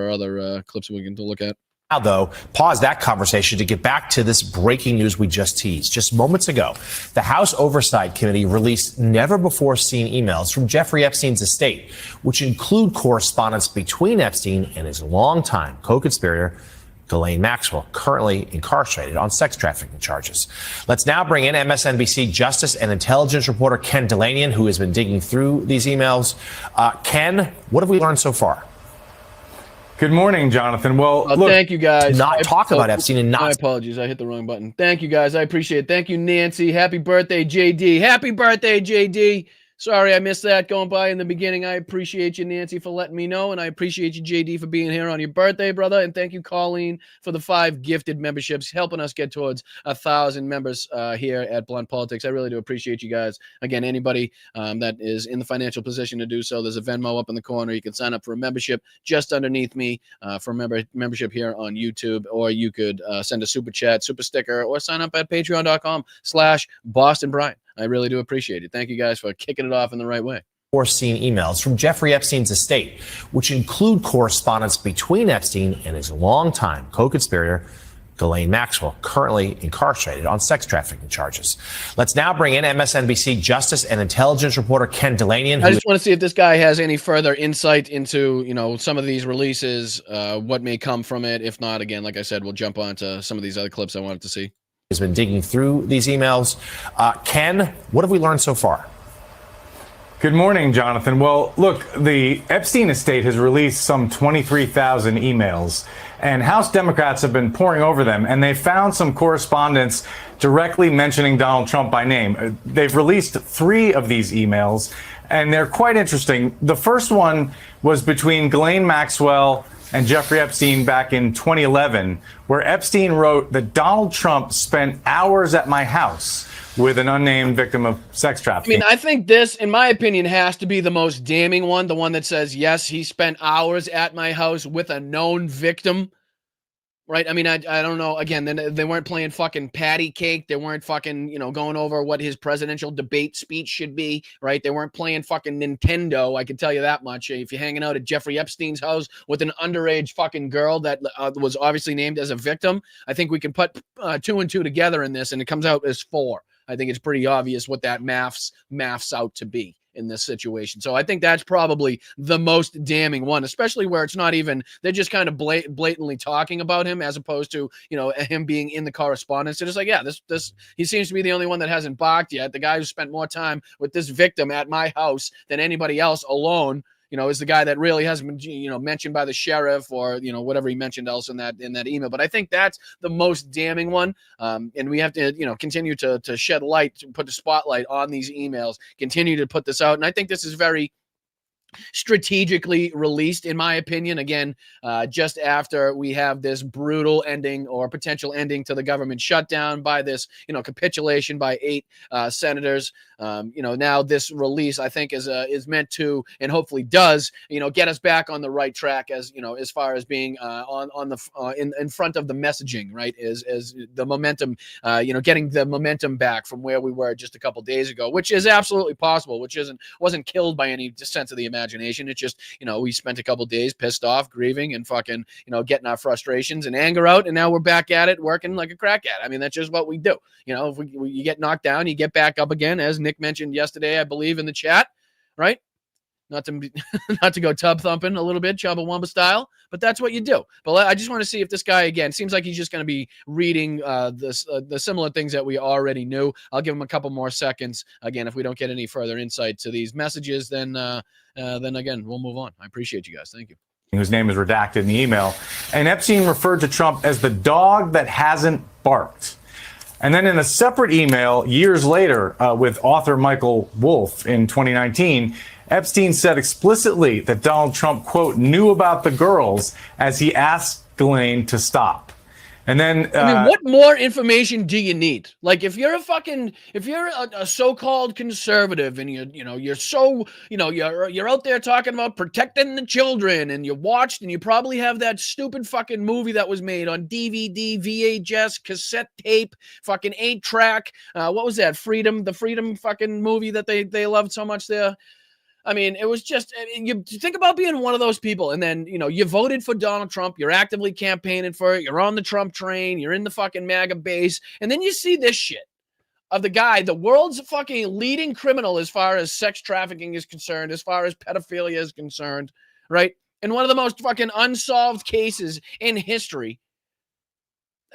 other clips we can look at. Now, though, pause that conversation to get back to this breaking news we just teased. Just moments ago, the House Oversight Committee released never-before-seen emails from Jeffrey Epstein's estate, which include correspondence between Epstein and his longtime co-conspirator, Ghislaine Maxwell, currently incarcerated on sex trafficking charges. Let's now bring in MSNBC Justice and Intelligence reporter Ken Delanian, who has been digging through these emails. Ken, what have we learned so far? Good morning, Jonathan. Well, look, thank you, guys. Talk about Epstein and not. My apologies. I hit the wrong button. Thank you, guys. I appreciate it. Thank you, Nancy. Happy birthday, JD. Happy birthday, JD. Sorry, I missed that going by in the beginning. I appreciate you, Nancy, for letting me know, and I appreciate you, JD, for being here on your birthday, brother. And thank you, Colleen, for the 5 gifted memberships, helping us get towards 1,000 members here at Blunt Politics. I really do appreciate you guys. Again, anybody that is in the financial position to do so, there's a Venmo up in the corner. You can sign up for a membership just underneath me for membership here on YouTube, or you could send a super chat, super sticker, or sign up at patreon.com/Boston Brian. I really do appreciate it. Thank you guys for kicking it off in the right way. Seen emails from Jeffrey Epstein's estate, which include correspondence between Epstein and his longtime co-conspirator, Ghislaine Maxwell, currently incarcerated on sex trafficking charges. Let's now bring in MSNBC Justice and Intelligence reporter Ken Delanian. I just want to see if this guy has any further insight into, some of these releases, what may come from it. If not, again, like I said, we'll jump on to some of these other clips I wanted to see. Has been digging through these emails. Ken, what have we learned so far? Good morning, Jonathan. Well, look, the Epstein estate has released some 23,000 emails, and House Democrats have been poring over them, and they found some correspondence directly mentioning Donald Trump by name. They've released 3 of these emails, and they're quite interesting. The first one was between Ghislaine Maxwell and Jeffrey Epstein back in 2011, where Epstein wrote that Donald Trump spent hours at my house with an unnamed victim of sex trafficking. I think this, in my opinion, has to be the most damning one, the one that says, yes, he spent hours at my house with a known victim. Right? I don't know. Again, they weren't playing fucking patty cake. They weren't fucking, going over what his presidential debate speech should be. Right? They weren't playing fucking Nintendo. I can tell you that much. If you're hanging out at Jeffrey Epstein's house with an underage fucking girl that was obviously named as a victim, I think we can put 2 and 2 together in this, and it comes out as 4. I think it's pretty obvious what that maths out to be. in this situation. So I think that's probably the most damning one, especially where it's not even, they're just kind of blatantly talking about him as opposed to, him being in the correspondence. It's like, yeah, this he seems to be the only one that hasn't balked yet. The guy who spent more time with this victim at my house than anybody else alone, is the guy that really hasn't been, mentioned by the sheriff or, whatever he mentioned else in that email. But I think that's the most damning one. And we have to, continue to shed light, to put the spotlight on these emails, continue to put this out. And I think this is very strategically released, in my opinion, again, just after we have this brutal ending or potential ending to the government shutdown by this, capitulation by 8 senators. Now this release, I think, is meant to, and hopefully does, get us back on the right track as far as being in front of the messaging, right? Is the momentum, getting the momentum back from where we were just a couple days ago, which is absolutely possible, which wasn't killed by any sense of the imagination. It's just, we spent a couple days pissed off, grieving, and fucking, getting our frustrations and anger out, and now we're back at it, working like a crack at it. I mean, that's just what we do. If you get knocked down, you get back up again, as Nick mentioned yesterday, I believe, in the chat, right? Not to go tub thumping a little bit, Chumbawamba style, but that's what you do. But I just want to see if this guy, again, seems like he's just going to be reading the similar things that we already knew. I'll give him a couple more seconds. Again, if we don't get any further insight to these messages, then again, we'll move on. I appreciate you guys. Thank you. Whose name is redacted in the email. And Epstein referred to Trump as the dog that hasn't barked. And then in a separate email years later with author Michael Wolff in 2019, Epstein said explicitly that Donald Trump, quote, knew about the girls as he asked Ghislaine to stop. And then I mean, what more information do you need? Like, if you're a so-called conservative and you're out there talking about protecting the children, and you watched, and you probably have that stupid fucking movie that was made on DVD, VHS, cassette tape, fucking 8-track. What was that? The Freedom fucking movie that they loved so much there. I mean, it was just, you think about being one of those people, and then, you voted for Donald Trump, you're actively campaigning for it, you're on the Trump train, you're in the fucking MAGA base, and then you see this shit of the guy, the world's fucking leading criminal as far as sex trafficking is concerned, as far as pedophilia is concerned, right? And one of the most fucking unsolved cases in history.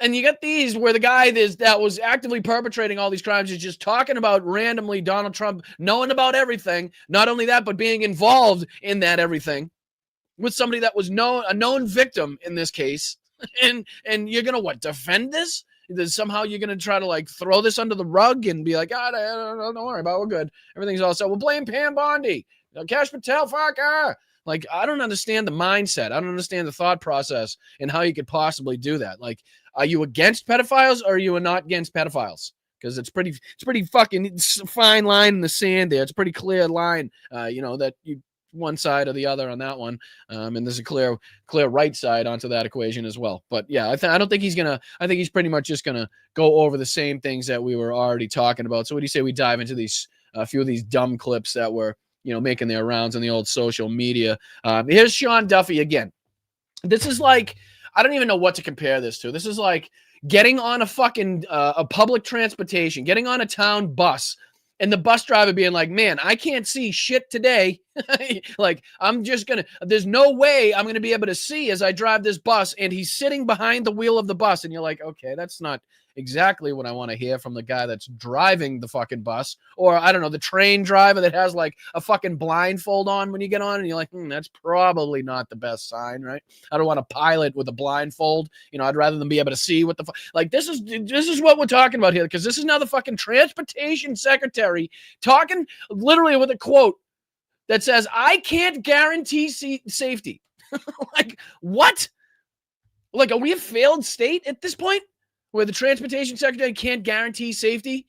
And you got these where the guy that was actively perpetrating all these crimes is just talking about randomly Donald Trump knowing about everything. Not only that, but being involved in that everything with somebody that was a known victim in this case. And you're going to defend this? Somehow you're going to try to throw this under the rug and be like, don't worry about it. We're good. Everything's all set. We'll blame Pam Bondi. Cash Patel, fuck her. I don't understand the mindset. I don't understand the thought process and how you could possibly do that. Are you against pedophiles or are you not against pedophiles? Because it's pretty fucking fine line in the sand there. It's a pretty clear line, that you one side or the other on that one. And there's a clear right side onto that equation as well. But yeah, I don't think I think he's pretty much just gonna go over the same things that we were already talking about. So what do you say we dive into a few of these dumb clips that were, making their rounds on the old social media. Here's Sean Duffy again. This is I don't even know what to compare this to. This is like getting on a fucking a public transportation, getting on a town bus, and the bus driver being like, man, I can't see shit today. There's no way I'm going to be able to see as I drive this bus. And he's sitting behind the wheel of the bus. And you're like, okay, that's not exactly what I want to hear from the guy that's driving the fucking bus. Or I don't know, the train driver that has a fucking blindfold on when you get on, and you're like, that's probably not the best sign, right? I don't want to pilot with a blindfold. I'd rather than be able to see what this is what we're talking about here, because this is now the fucking transportation secretary talking literally with a quote that says, I can't guarantee safety. What? Are we a failed state at this point? Where the transportation secretary can't guarantee safety,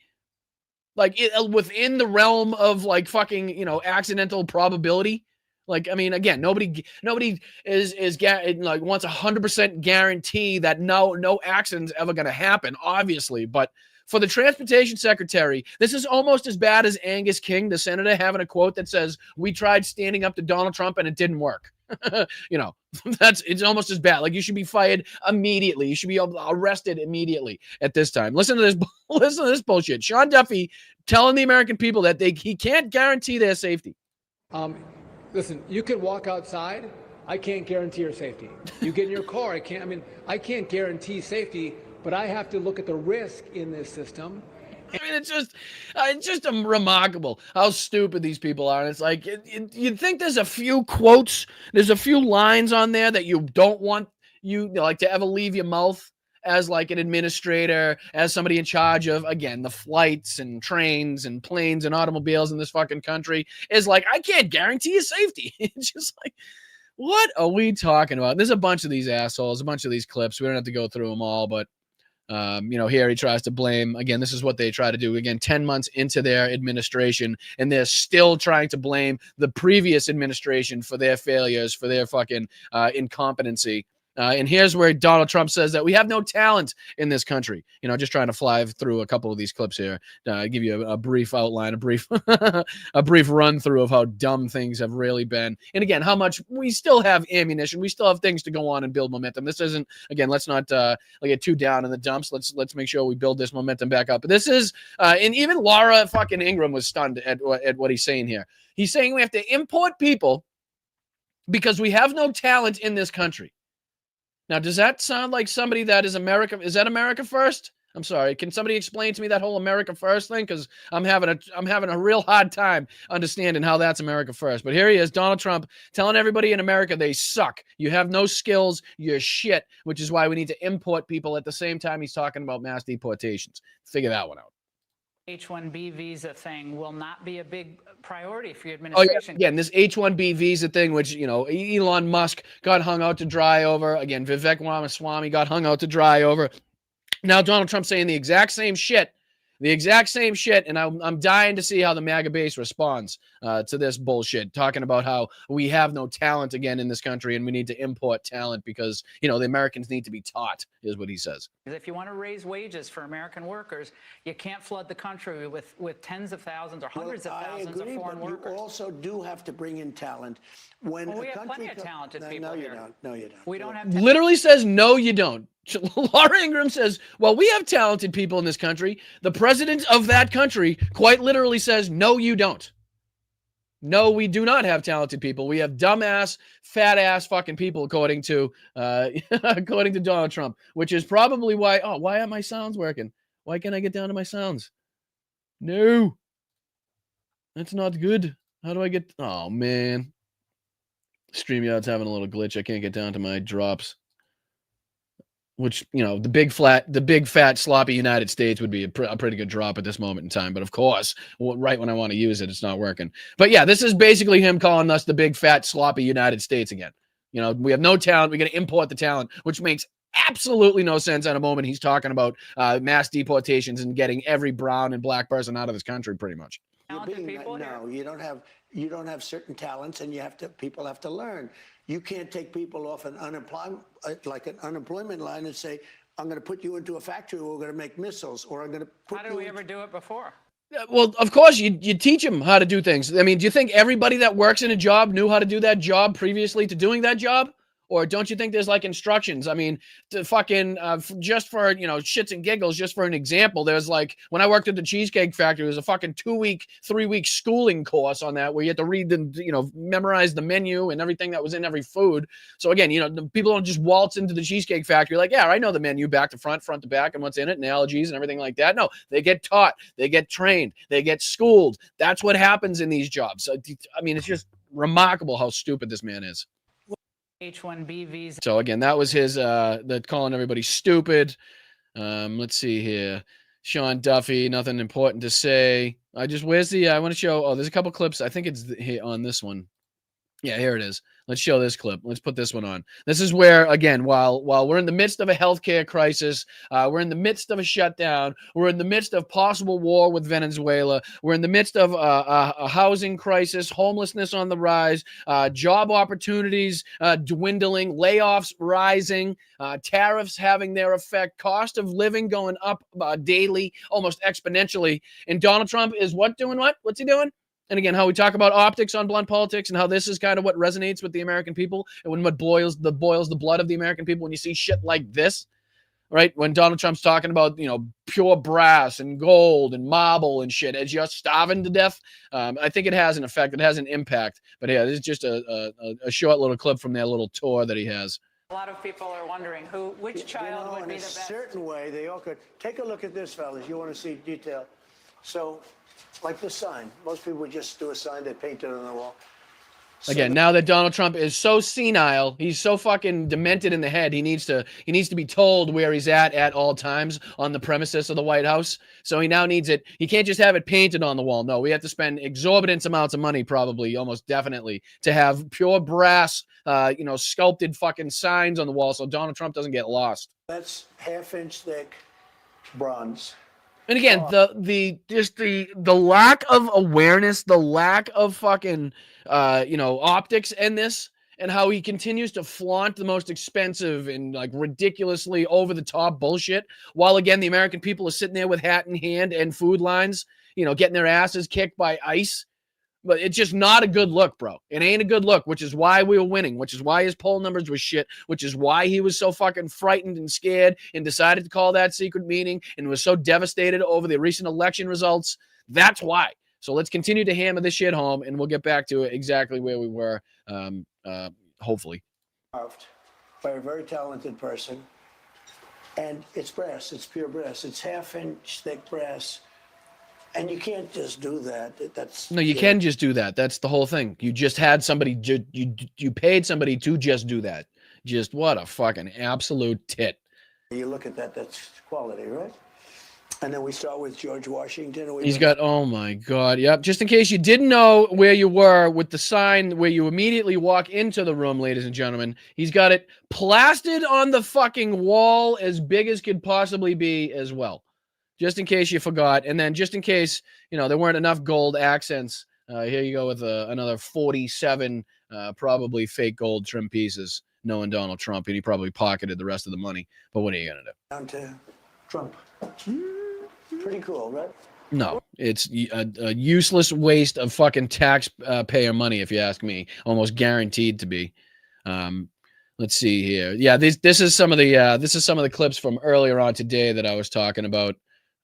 within the realm of fucking accidental probability. Again, nobody is wants 100% guarantee that no accident's ever going to happen, obviously. But for the transportation secretary, this is almost as bad as Angus King, the senator, having a quote that says, "We tried standing up to Donald Trump and it didn't work." You know, it's almost as bad. Like, you should be fired immediately. You should be arrested immediately at this time. Listen to this. Listen to this bullshit. Sean Duffy telling the American people that he can't guarantee their safety. Listen, you can walk outside. I can't guarantee your safety. You get in your car. I can't guarantee safety, but I have to look at the risk in this system. I mean, it's just remarkable how stupid these people are. And it's like, you'd think there's a few quotes, there's a few lines on there that you don't want like to ever leave your mouth as like an administrator, as somebody in charge of, again, the flights and trains and planes and automobiles in this fucking country, is like, I can't guarantee your safety. It's just like, what are we talking about? There's a bunch of these assholes, a bunch of these clips. We don't have to go through them all, but here he tries to blame, again, this is what they try to do. Again, 10 months into their administration, and they're still trying to blame the previous administration for their failures, for their fucking incompetency. And here's where Donald Trump says that we have no talent in this country. Just trying to fly through a couple of these clips here. Give you a brief outline, a brief run through of how dumb things have really been. And again, how much we still have ammunition. We still have things to go on and build momentum. This isn't, again, let's not get too down in the dumps. Let's make sure we build this momentum back up. But this is, and even Laura fucking Ingraham was stunned at what he's saying here. He's saying we have to import people because we have no talent in this country. Now, does that sound like somebody that is America? Is that America first? I'm sorry. Can somebody explain to me that whole America first thing? Because I'm having a real hard time understanding how that's America first. But here he is, Donald Trump, telling everybody in America they suck. You have no skills. You're shit, which is why we need to import people at the same time he's talking about mass deportations. Figure that one out. H-1B visa thing will not be a big priority for your Oh, administration. yeah. Again, this H-1B visa thing, which, Elon Musk got hung out to dry over. Again, Vivek Ramaswamy got hung out to dry over. Now Donald Trump saying the exact same shit, and I'm dying to see how the MAGA base responds to this bullshit, talking about how we have no talent again in this country and we need to import talent because, the Americans need to be taught, is what he says. If you want to raise wages for American workers, you can't flood the country with tens of thousands or hundreds of thousands of foreign workers. You also do have to bring in talent. We have plenty of talented people here. No, you don't. We don't have Literally says, no, you don't. Laura Ingraham says, well, we have talented people in this country. The president of that country quite literally says, no, you don't. No, we do not have talented people. We have dumbass, fat ass fucking people, according to Donald Trump, which is probably why aren't my sounds working? Why can't I get down to my sounds? No, that's not good. How do I get, oh man. StreamYard's having a little glitch. I can't get down to my drops. Which, the big fat sloppy United States would be a pretty good drop at this moment in time. But of course, right when I want to use it, it's not working. But yeah, this is basically him calling us the big fat sloppy United States again. We have no talent. We got to import the talent, which makes absolutely no sense at a moment he's talking about mass deportations and getting every brown and black person out of this country pretty much. No, you don't have certain talents, and people have to learn. You can't take people off an unemployment line and say, I'm going to put you into a factory where we're going to make missiles, or I'm going to put How did we ever do it before? Well, of course, you teach them how to do things. I mean, do you think everybody that works in a job knew how to do that job previously to doing that job? Or don't you think there's like instructions? I mean, to fucking just for, shits and giggles, just for an example, there's like when I worked at the Cheesecake Factory, there was a fucking 2-week, 3-week schooling course on that where you had to read the, memorize the menu and everything that was in every food. So again, the people don't just waltz into the Cheesecake Factory like, yeah, I know the menu back to front to back and what's in it and allergies and everything like that. No, they get taught, they get trained, they get schooled. That's what happens in these jobs. I mean, it's just remarkable how stupid this man is. H-1B visa. So again, that was his the calling everybody stupid. Let's see here. Sean Duffy, nothing important to say. I want to show, there's a couple clips. I think it's on this one. Yeah, here it is. Let's show this clip. Let's put this one on. This is where, again, while we're in the midst of a healthcare crisis, we're in the midst of a shutdown, we're in the midst of possible war with Venezuela, we're in the midst of a housing crisis, homelessness on the rise, job opportunities dwindling, layoffs rising, tariffs having their effect, cost of living going up daily, almost exponentially. And Donald Trump is doing what? What's he doing? And again, how we talk about optics on Blunt Politics and how this is kind of what resonates with the American people and what boils the blood of the American people when you see shit like this, right? When Donald Trump's talking about, pure brass and gold and marble and shit as you're starving to death. I think it has an effect. It has an impact. But yeah, this is just a short little clip from their little tour that he has. A lot of people are wondering which child would be the best. In a certain way, they all could. Take a look at this, fellas. You want to see detail. So, like the sign. Most people would just do a sign, they paint it on the wall. Again, now that Donald Trump is so senile, he's so fucking demented in the head, he needs to be told where he's at all times on the premises of the White House. So he now needs it. He can't just have it painted on the wall. No, we have to spend exorbitant amounts of money, probably, almost definitely, to have pure brass, sculpted fucking signs on the wall so Donald Trump doesn't get lost. That's half-inch thick bronze. And again, the lack of awareness, the lack of fucking optics in this, and how he continues to flaunt the most expensive and like ridiculously over the top bullshit, while again the American people are sitting there with hat in hand and food lines, getting their asses kicked by ICE. But it's just not a good look, bro. It ain't a good look, which is why we were winning, which is why his poll numbers were shit, which is why he was so fucking frightened and scared and decided to call that secret meeting and was so devastated over the recent election results. That's why. So let's continue to hammer this shit home, and we'll get back to exactly where we were, hopefully. By a very talented person. And it's brass. It's pure brass. It's half-inch thick brass. And you can't just do that. No, you can just do that. That's the whole thing. You just had somebody, you paid somebody to just do that. Just what a fucking absolute tit. You look at that, that's quality, right? And then we start with George Washington. He's got, oh my God. Yep. Just in case you didn't know where you were with the sign where you immediately walk into the room, ladies and gentlemen, he's got it plastered on the fucking wall as big as could possibly be as well. Just in case you forgot. And then just in case, there weren't enough gold accents, here you go with another 47 probably fake gold trim pieces, knowing Donald Trump, and he probably pocketed the rest of the money. But what are you going to do? Down to Trump. Pretty cool, right? No, it's a useless waste of fucking taxpayer money, if you ask me. Almost guaranteed to be. Let's see here. Yeah, this is some of the clips from earlier on today that I was talking about.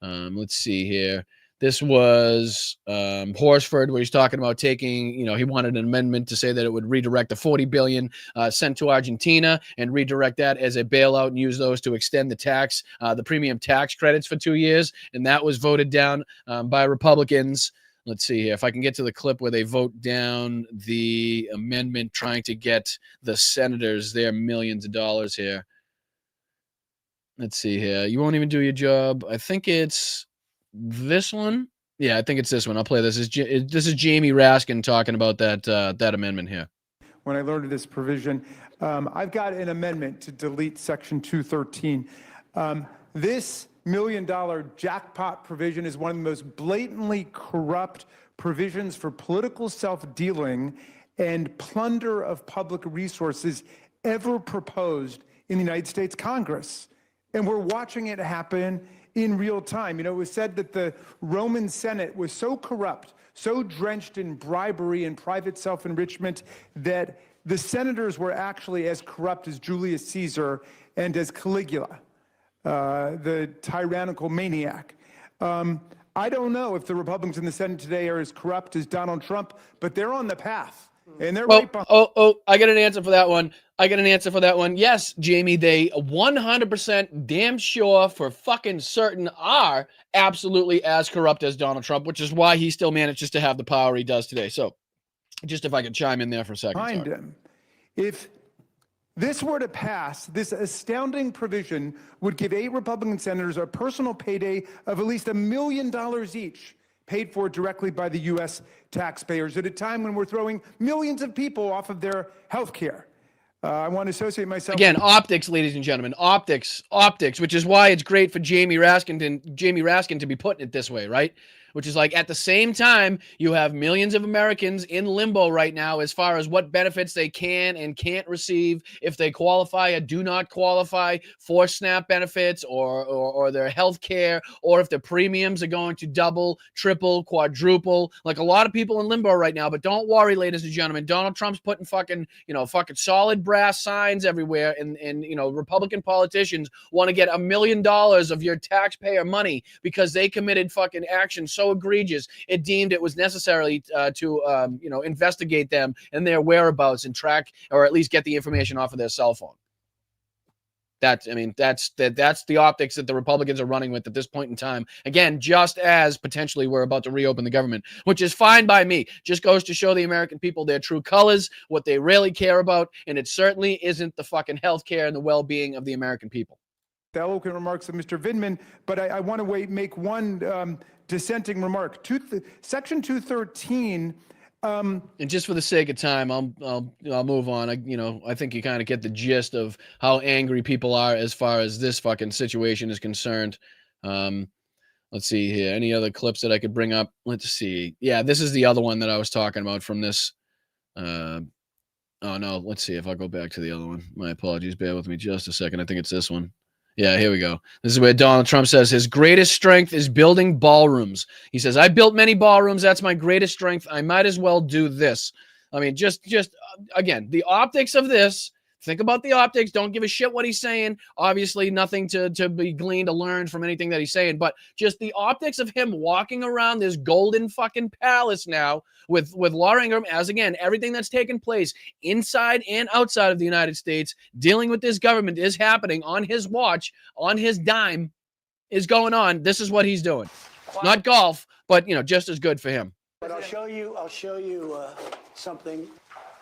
Let's see here. This was Horsford, where he's talking about taking, he wanted an amendment to say that it would redirect the $40 billion sent to Argentina and redirect that as a bailout and use those to extend the premium tax credits for 2 years. And that was voted down by Republicans. Let's see here. If I can get to the clip where they vote down the amendment trying to get the senators their millions of dollars here. Let's see here. You won't even do your job. I think it's this one. Yeah, I think it's this one. I'll play this. This is Jamie Raskin talking about that amendment here. When I learned of this provision, I've got an amendment to delete Section 213. This $1 million jackpot provision is one of the most blatantly corrupt provisions for political self-dealing and plunder of public resources ever proposed in the United States Congress. And we're watching it happen in real time. It was said that the Roman Senate was so corrupt, so drenched in bribery and private self-enrichment, that the senators were actually as corrupt as Julius Caesar and as Caligula, the tyrannical maniac. I don't know if the Republicans in the Senate today are as corrupt as Donald Trump, but they're on the path. And they're right behind. I got an answer for that one. Yes, Jamie, they 100% damn sure for fucking certain are absolutely as corrupt as Donald Trump, which is why he still manages to have the power he does today. So just if I could chime in there for a second. Behind him. If this were to pass, this astounding provision would give 8 Republican senators a personal payday of at least $1 million each, paid for directly by the U.S. taxpayers at a time when we're throwing millions of people off of their health care. I want to associate myself... Again, optics, ladies and gentlemen. Optics, which is why it's great for Jamie Raskin to be putting it this way, right? which is like at the same time, you have millions of Americans in limbo right now as far as what benefits they can and can't receive, if they qualify or do not qualify for SNAP benefits or their health care, or if their premiums are going to double, triple, quadruple. Like a lot of people in limbo right now, but don't worry, ladies and gentlemen. Donald Trump's putting fucking solid brass signs everywhere, and Republican politicians want to get $1 million of your taxpayer money because they committed fucking action so egregious it deemed it was necessary to investigate them and their whereabouts and track, or at least get the information off of their cell phone. That's the optics that the Republicans are running with at this point in time. Again, just as potentially we're about to reopen the government, which is fine by me. Just goes to show the American people their true colors, what they really care about, and it certainly isn't the fucking health care and the well-being of the American people. The eloquent remarks of Mr. Vindman, but I want to make one dissenting remark. Section 213. And just for the sake of time, I'll move on. I think you kind of get the gist of how angry people are as far as this fucking situation is concerned. Let's see here. Any other clips that I could bring up? Let's see. Yeah, this is the other one that I was talking about from this. Oh no, let's see if I'll go back to the other one. My apologies. Bear with me just a second. I think it's this one. Yeah, here we go. This is where Donald Trump says his greatest strength is building ballrooms. He says, I built many ballrooms. That's my greatest strength. I might as well do this. I mean, just again, the optics of this. Think about the optics. Don't give a shit what he's saying. Obviously, nothing to be gleaned or learned from anything that he's saying. But just the optics of him walking around this golden fucking palace now with Laura Ingraham, as again, everything that's taken place inside and outside of the United States, dealing with this government is happening on his watch, on his dime, is going on. This is what he's doing. Wow. Not golf, but just as good for him. But I'll show you something.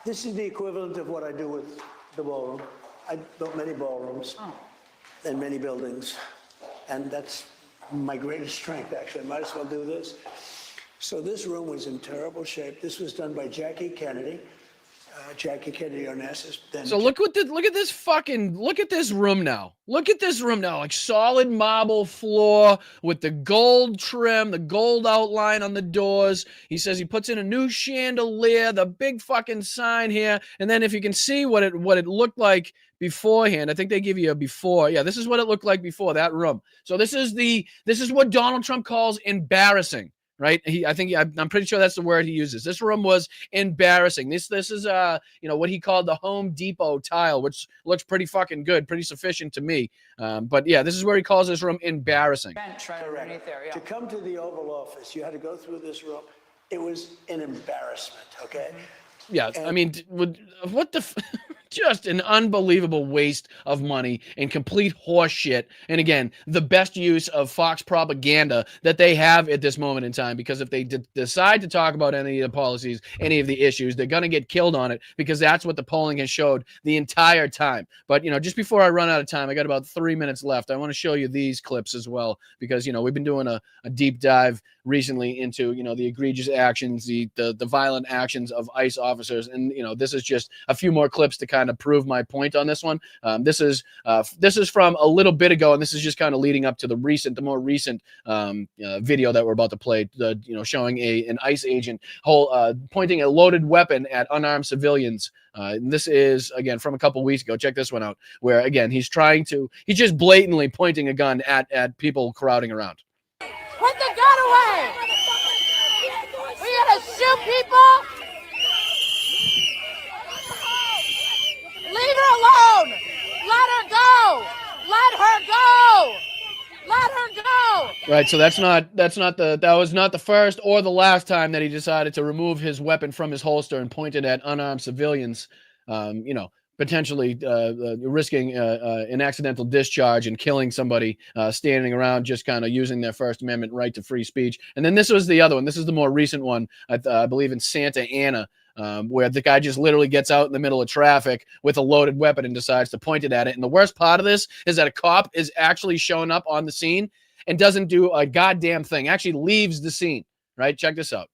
This is the equivalent of what I do with the ballroom. I built many ballrooms and many buildings, and that's my greatest strength, actually. I might as well do this. So this room was in terrible shape. This was done by Jackie Kennedy. Jackie Kennedy Onassis. So look at this room now. Look at this room now, like solid marble floor with the gold trim, the gold outline on the doors. He says he puts in a new chandelier, the big fucking sign here. And then if you can see what it looked like beforehand, I think they give you a before. Yeah, this is what it looked like before, that room. So this is what Donald Trump calls embarrassing. Right? I'm pretty sure that's the word he uses. This room was embarrassing. This is what he called the Home Depot tile, which looks pretty fucking good, pretty sufficient to me. But yeah, this is where he calls this room embarrassing. Bench right underneath there, yeah. To come to the Oval Office, you had to go through this room. It was an embarrassment, okay? Yeah, I mean, what the just an unbelievable waste of money and complete horse shit. And again, the best use of Fox propaganda that they have at this moment in time, because if they decide to talk about any of the policies, any of the issues, they're going to get killed on it, because that's what the polling has showed the entire time. But, just before I run out of time, I got about 3 minutes left. I want to show you these clips as well, because, we've been doing a deep dive recently into, the egregious actions, the violent actions of ICE officers. And, this is just a few more clips to kind of prove my point on this one. This is from a little bit ago, and this is just kind of leading up to the more recent video that we're about to play, showing an ICE agent pointing a loaded weapon at unarmed civilians. And this is, again, from a couple weeks ago. Check this one out, where, again, he's just blatantly pointing a gun at people crowding around. Put the gun away! We're gonna shoot people! Leave her alone! Let her go! Let her go! Let her go! Right, so that was not the first or the last time that he decided to remove his weapon from his holster and point it at unarmed civilians, potentially risking an accidental discharge and killing somebody standing around just kind of using their First Amendment right to free speech. And then this was the other one. This is the more recent one, I believe in Santa Ana, where the guy just literally gets out in the middle of traffic with a loaded weapon and decides to point it at it. And the worst part of this is that a cop is actually showing up on the scene and doesn't do a goddamn thing, actually leaves the scene, right? Check this out.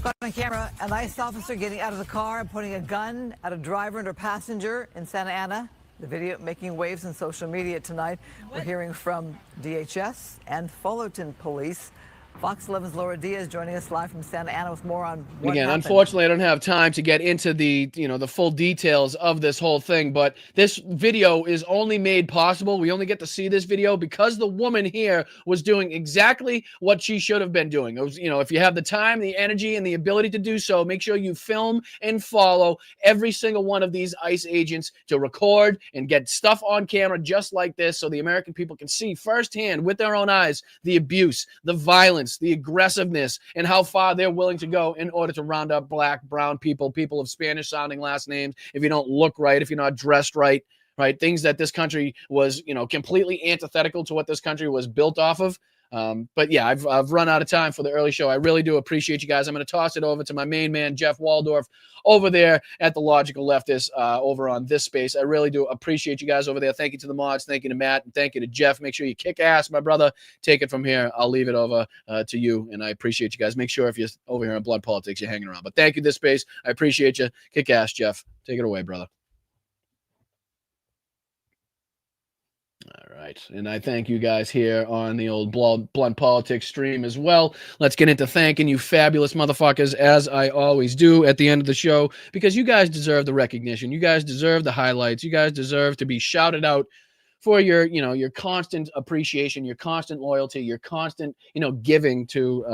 Caught on camera, a ICE officer getting out of the car and pointing a gun at a driver and a passenger in Santa Ana. The video making waves in social media tonight. We're hearing from DHS and Fullerton Police. Fox 11's Laura Diaz joining us live from Santa Ana with more on what Again, happened. unfortunately, I don't have time to get into the full details of this whole thing, but this video is only made possible. We only get to see this video because the woman here was doing exactly what she should have been doing. It was, if you have the time, the energy, and the ability to do so, make sure you film and follow every single one of these ICE agents to record and get stuff on camera just like this so the American people can see firsthand with their own eyes the abuse, the violence, the aggressiveness, and how far they're willing to go in order to round up black, brown people of Spanish-sounding last names, if you don't look right, if you're not dressed right, things that this country was, completely antithetical to what this country was built off of. But yeah, I've run out of time for the early show. I really do appreciate you guys. I'm going to toss it over to my main man, Jeff Waldorf, over there at the Logical Leftist over on this space. I really do appreciate you guys over there. Thank you to the mods. Thank you to Matt. And thank you to Jeff. Make sure you kick ass, my brother. Take it from here. I'll leave it over to you. And I appreciate you guys. Make sure if you're over here on Blood Politics, you're hanging around. But thank you, this space. I appreciate you. Kick ass, Jeff. Take it away, brother. All right. And I thank you guys here on the old Blunt Politics stream as well. Let's get into thanking you fabulous motherfuckers, as I always do at the end of the show, because you guys deserve the recognition. You guys deserve the highlights. You guys deserve to be shouted out for your, your constant appreciation, your constant loyalty, your constant, giving to,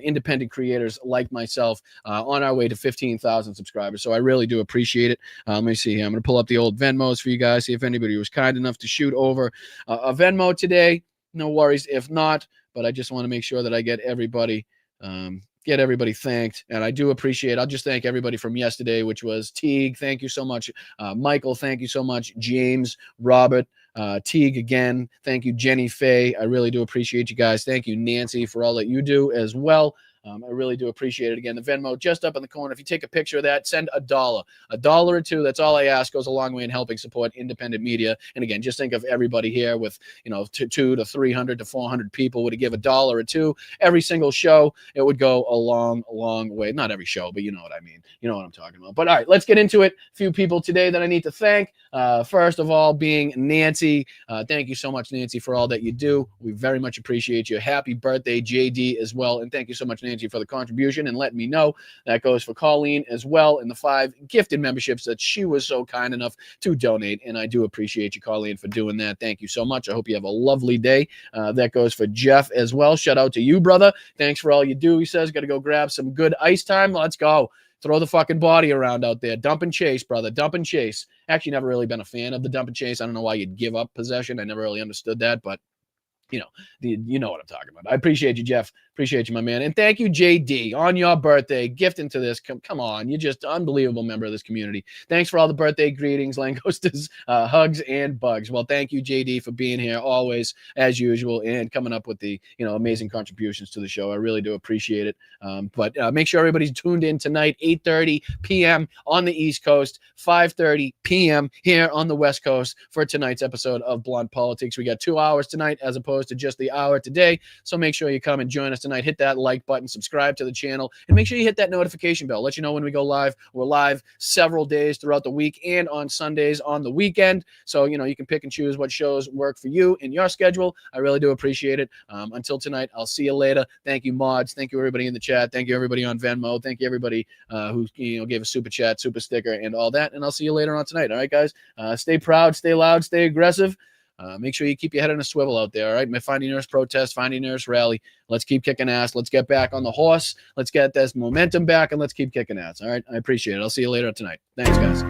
independent creators like myself on our way to 15,000 subscribers. So I really do appreciate it. Let me see here. I'm going to pull up the old Venmos for you guys, see if anybody was kind enough to shoot over a Venmo today. No worries if not, but I just want to make sure that I get everybody thanked, and I do appreciate. I'll just thank everybody from yesterday, which was Teague. Thank you so much, Michael. Thank you so much, James, Robert, Teague again. Thank you, Jenny Faye. I really do appreciate you guys. Thank you, Nancy, for all that you do as well. I really do appreciate it. Again, the Venmo just up in the corner. If you take a picture of that, send $1. $1 or $2. That's all I ask. Goes a long way in helping support independent media. And again, just think of everybody here with, 200 to 300 to 400 people would give $1 or $2 every single show. It would go a long, long way. Not every show, but you know what I mean. You know what I'm talking about. But all right, let's get into it. A few people today that I need to thank. First of all, being Nancy. Thank you so much, Nancy, for all that you do. We very much appreciate you. Happy birthday, JD, as well. And thank you so much, Nancy, for the contribution and letting me know. That goes for Colleen as well, and the 5 gifted memberships that she was so kind enough to donate. And I do appreciate you, Colleen, for doing that. Thank you so much. I hope you have a lovely day. That goes for Jeff as well. Shout out to you, brother. Thanks for all you do. He says, got to go grab some good ice time. Let's go. Throw the fucking body around out there. Dump and chase, brother. Dump and chase. Actually, never really been a fan of the dump and chase. I don't know why you'd give up possession. I never really understood that, but you know what I'm talking about. I appreciate you, Jeff. Appreciate you, my man. And thank you, JD, on your birthday, gifting to this. Come on. You're just an unbelievable member of this community. Thanks for all the birthday greetings, langostas, hugs, and bugs. Well, thank you, JD, for being here always, as usual, and coming up with the, amazing contributions to the show. I really do appreciate it. But make sure everybody's tuned in tonight, 8:30 p.m. on the East Coast, 5:30 p.m. here on the West Coast for tonight's episode of Blunt Politics. We got 2 hours tonight as opposed to just the hour today. So make sure you come and join us tonight. Hit that like button, subscribe to the channel, and make sure you hit that notification bell. Let you know when we go live. We're live several days throughout the week and on Sundays on the weekend. So, you can pick and choose what shows work for you in your schedule. I really do appreciate it. Until tonight, I'll see you later. Thank you, mods. Thank you, everybody in the chat. Thank you, everybody on Venmo. Thank you, everybody who gave a super chat, super sticker, and all that. And I'll see you later on tonight. All right, guys? Stay proud, stay loud, stay aggressive. Make sure you keep your head on a swivel out there, all right? My Finding Nurse protest, Finding Nurse rally. Let's keep kicking ass. Let's get back on the horse. Let's get this momentum back, and let's keep kicking ass, all right? I appreciate it. I'll see you later tonight. Thanks, guys.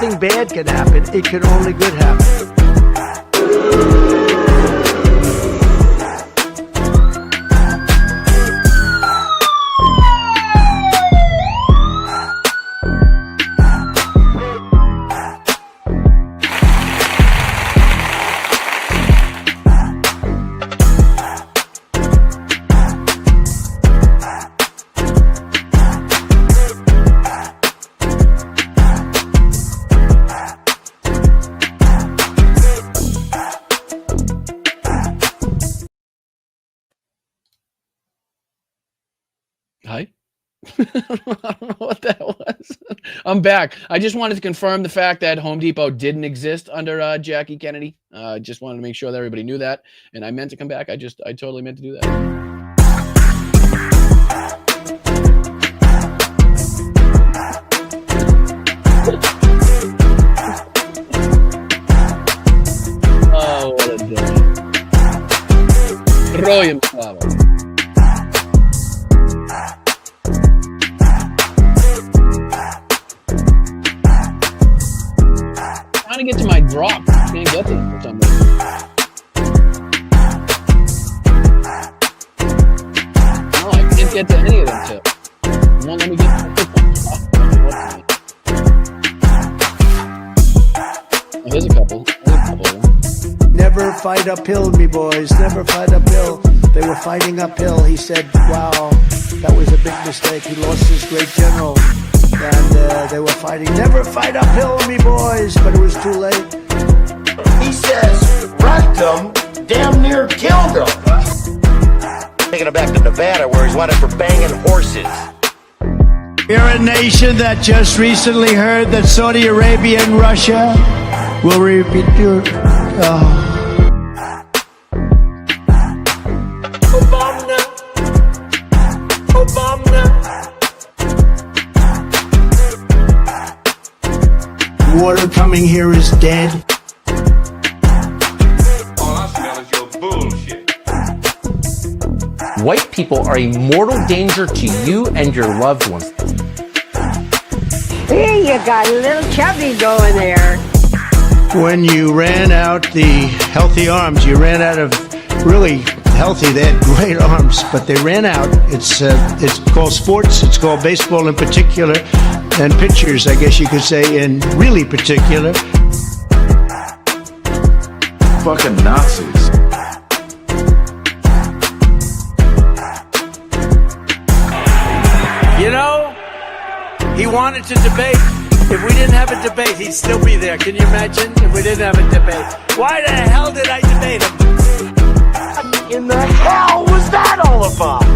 nothing bad can happen. It can only good happen. Hi. I don't know what that was. I'm back. I just wanted to confirm the fact that Home Depot didn't exist under Jackie Kennedy. Just wanted to make sure that everybody knew that. And I meant to come back. I totally meant to do that. Oh, what a day. Rojem slava. Trying to get to my drop. Can't get to it for some reason. No, I can't get to any of them too. It won't let me get to oh, here's a couple. Of them. Never fight uphill, me boys. Never fight uphill. They were fighting uphill. He said, wow, that was a big mistake. He lost his great general. And they were fighting. Never fight uphill, me boys. But it was too late. He says, wrecked him, damn near killed him. Taking him back to Nevada where he's wanted for banging horses. We're a nation that just recently heard that Saudi Arabia and Russia will repeat your... Obama. Water coming here is dead. All I smell is your bullshit. White people are a mortal danger to you and your loved ones. Here you got a little chubby going there. When you ran out the healthy arms, you ran out of really healthy. They had great arms, but they ran out. It's called sports. It's called baseball in particular, and pitchers, I guess you could say, in really particular. Fucking Nazis. You know, he wanted to debate. If we didn't have a debate, he'd still be there. Can you imagine if we didn't have a debate? Why the hell did I debate him? What in the hell was that all about?